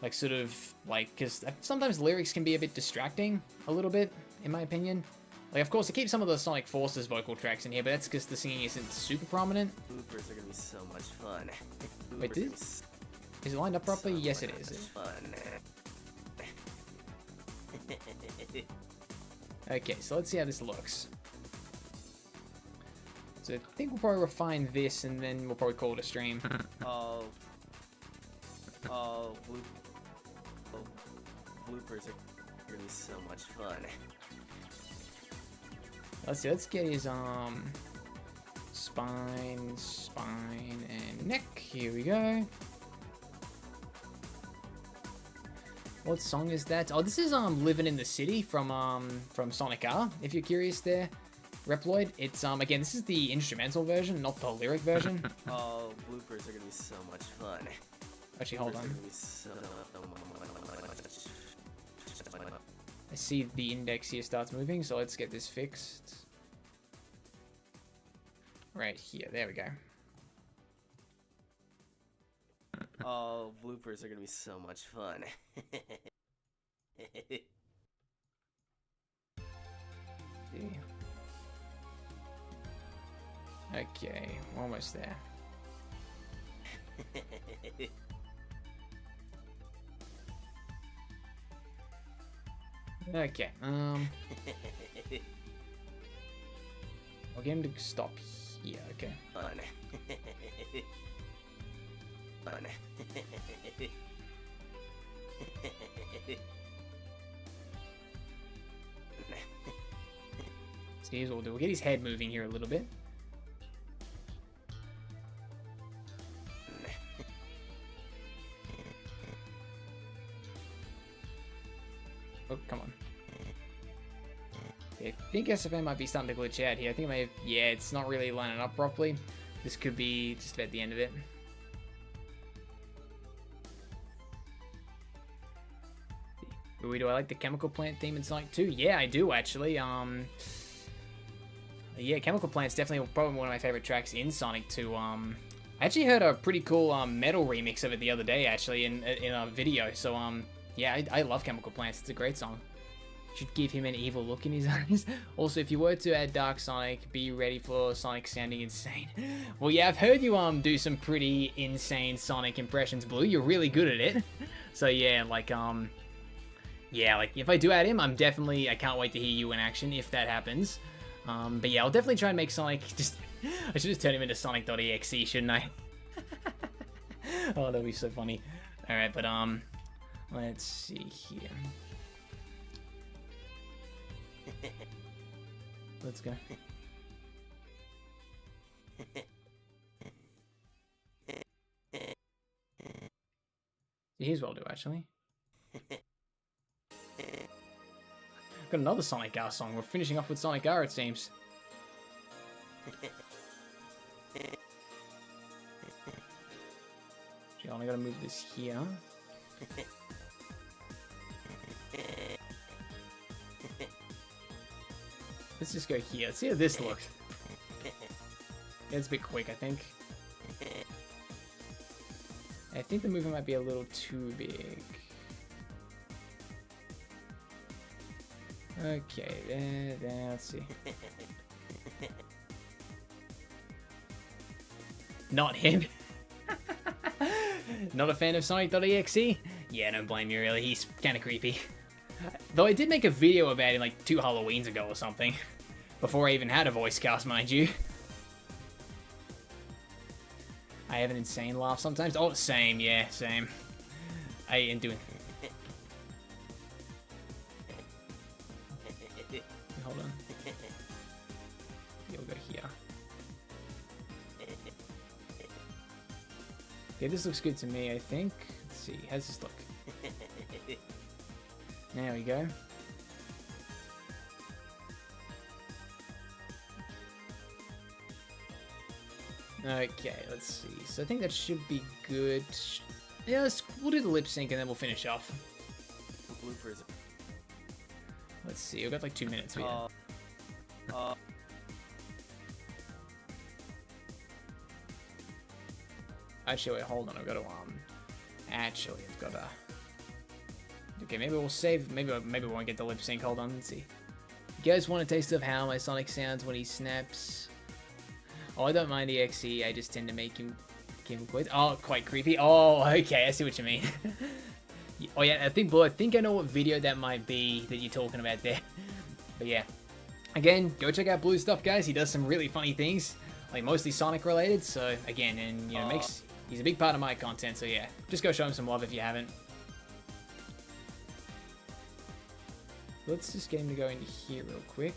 like, sort of, like, because sometimes lyrics can be a bit distracting, a little bit, in my opinion. Like, of course, I keep some of the Sonic Forces vocal tracks in here, but that's because the singing isn't super prominent. Bloopers are gonna be so much fun. Wait, is it lined up properly? Yes, it is. Okay, so let's see how this looks. So I think we'll probably refine this, and then we'll probably call it a stream. Bloopers are gonna be so much fun. Let's see, let's get his spine, and neck. Here we go. What song is that? Oh, this is Living in the City from Sonic R, if you're curious there. Reploid. It's again, this is the instrumental version, not the lyric version. Bloopers are gonna be so much fun. Actually, hold on. I see the index here starts moving, so let's get this fixed. Right here, there we go. Bloopers are gonna be so much fun. Okay, we're almost there. Okay, I'll get him to stop here, okay. Fun. Fun. So here's what we'll do. We'll get his head moving here a little bit. Oh, come on. Okay, I think SFM might be starting to glitch out here. I think I may have... Yeah, it's not really lining up properly. This could be just about the end of it. Do I like the chemical plant theme in Sonic 2? Yeah, I do actually. Yeah, chemical plant's definitely probably one of my favorite tracks in Sonic 2. I actually heard a pretty cool metal remix of it the other day actually in a video. So yeah, I love chemical plants. It's a great song. Should give him an evil look in his eyes. Also, if you were to add Dark Sonic, be ready for Sonic sounding insane. Well, yeah, I've heard you do some pretty insane Sonic impressions, Blue. You're really good at it. So yeah, like yeah, like if I do add him, I can't wait to hear you in action if that happens. But yeah, I'll definitely try and make Sonic just... I should just turn him into Sonic.exe, shouldn't I? Oh, that'd be so funny. Alright, but let's see here. Let's go. Here's what I'll do, actually. Got another Sonic R song. We're finishing off with Sonic R, it seems. Actually, I only gotta move this here. Let's just go here. Let's see how this looks. Yeah, it's a bit quick, I think. I think the movement might be a little too big. Okay, there, let's see. Not him. Not a fan of Sonic.exe? Yeah, don't blame you really, he's kinda creepy. Though I did make a video about him like 2 Halloweens ago or something. Before I even had a voice cast, mind you. I have an insane laugh sometimes. Oh, same, yeah, same. I am doing... Hold on. You'll go here. Okay, this looks good to me, I think. Let's see, how's this look? There we go. Okay, let's see. So I think that should be good. Yeah, we'll do the lip sync and then we'll finish off. Bloopers. Let's see, we've got like 2 minutes here. Actually, wait, hold on. I've got to Actually, I've got to. Okay, maybe we'll save. Maybe we won't get the lip sync. Hold on, let's see. You guys want a taste of how my Sonic sounds when he snaps? Oh, I don't mind the XE. I just tend to make him quite. Oh, quite creepy. Oh, okay. I see what you mean. Oh yeah, I think I know what video that might be that you're talking about there. But yeah, again, go check out Blue's stuff, guys. He does some really funny things, like mostly Sonic related. So again, and you know, he's a big part of my content. So yeah, just go show him some love if you haven't. Let's just get him to go into here real quick.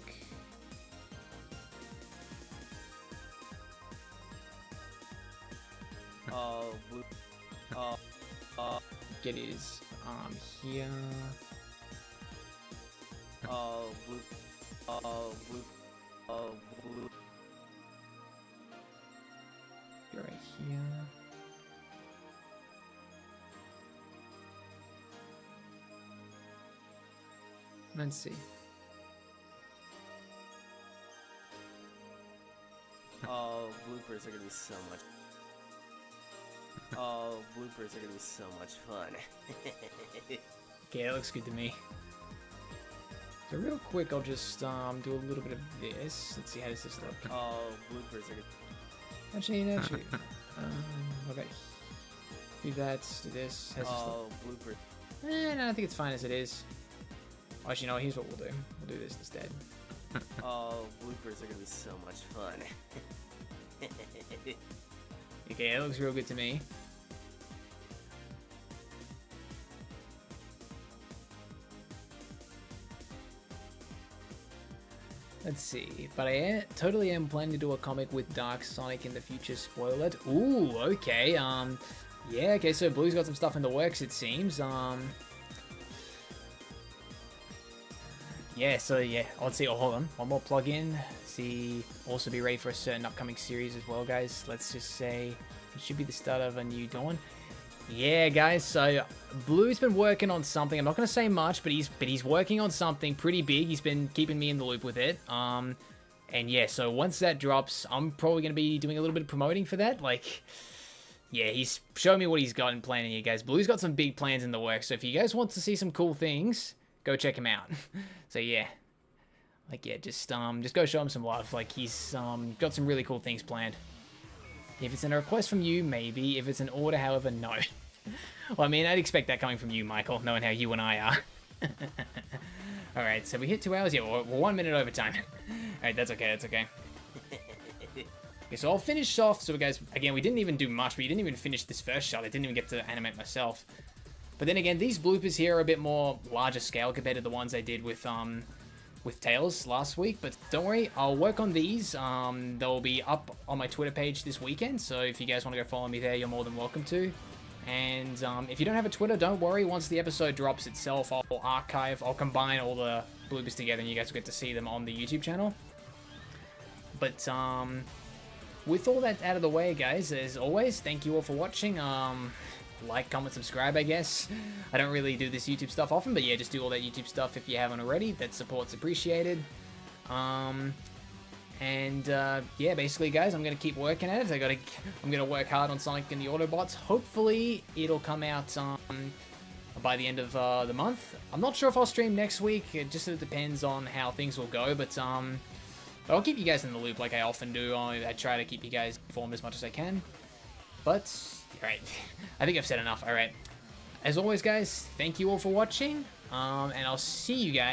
Get his arm here. Go right here. Let's see. Oh, bloopers are gonna be so much. Oh, bloopers are gonna be so much fun. Okay, that looks good to me. So real quick, I'll just do a little bit of this. Let's see, how does this look? Oh, bloopers are gonna. Actually, what about do that? Do this? How's Oh, bloopers. this look? No, I think it's fine as it is. Actually, no. Here's what we'll do. We'll do this instead. Oh, bloopers are gonna be so much fun. Okay, it looks real good to me. Let's see, but I totally am planning to do a comic with Dark Sonic in the future. Spoiler. Ooh, okay. Yeah, okay. So Blue's got some stuff in the works, it seems. Yeah. So yeah, let's see. Oh, hold on. One more plug-in. See, also be ready for a certain upcoming series as well, guys. Let's just say it should be the start of a new dawn. Yeah, guys. So Blue's been working on something. I'm not gonna say much, but he's working on something pretty big. He's been keeping me in the loop with it. And yeah, so once that drops, I'm probably gonna be doing a little bit of promoting for that. Like, yeah, he's showing me what he's got in planning here, guys. Blue's got some big plans in the works. So if you guys want to see some cool things, go check him out. So yeah. Like, yeah, just go show him some love. Like, he's got some really cool things planned. If it's a request from you, maybe. If it's an order, however, no. Well, I mean, I'd expect that coming from you, Michael, knowing how you and I are. Alright, so we hit 2 hours. Yeah, we're 1 minute over time. Alright, that's okay, that's okay. Okay, so I'll finish off. So, guys, again, we didn't even do much. We didn't even finish this first shot. I didn't even get to animate myself. But then again, these bloopers here are a bit more larger scale compared to the ones I did with Tails last week, but don't worry, I'll work on these. They'll be up on my Twitter page this weekend, so if you guys want to go follow me there, you're more than welcome to. And if you don't have a Twitter, don't worry, once the episode drops itself, I'll combine all the bloopers together and you guys will get to see them on the YouTube channel. But with all that out of the way, guys, as always, thank you all for watching. Like, comment, subscribe, I guess. I don't really do this YouTube stuff often, but yeah, just do all that YouTube stuff if you haven't already. That support's appreciated. Yeah, basically, guys, I'm gonna keep working at it. I'm gonna work hard on Sonic and the Autobots. Hopefully, it'll come out by the end of the month. I'm not sure if I'll stream next week. It just sort of depends on how things will go, but I'll keep you guys in the loop like I often do. I try to keep you guys informed as much as I can. But alright, I think I've said enough. Alright, as always, guys, thank you all for watching, and I'll see you guys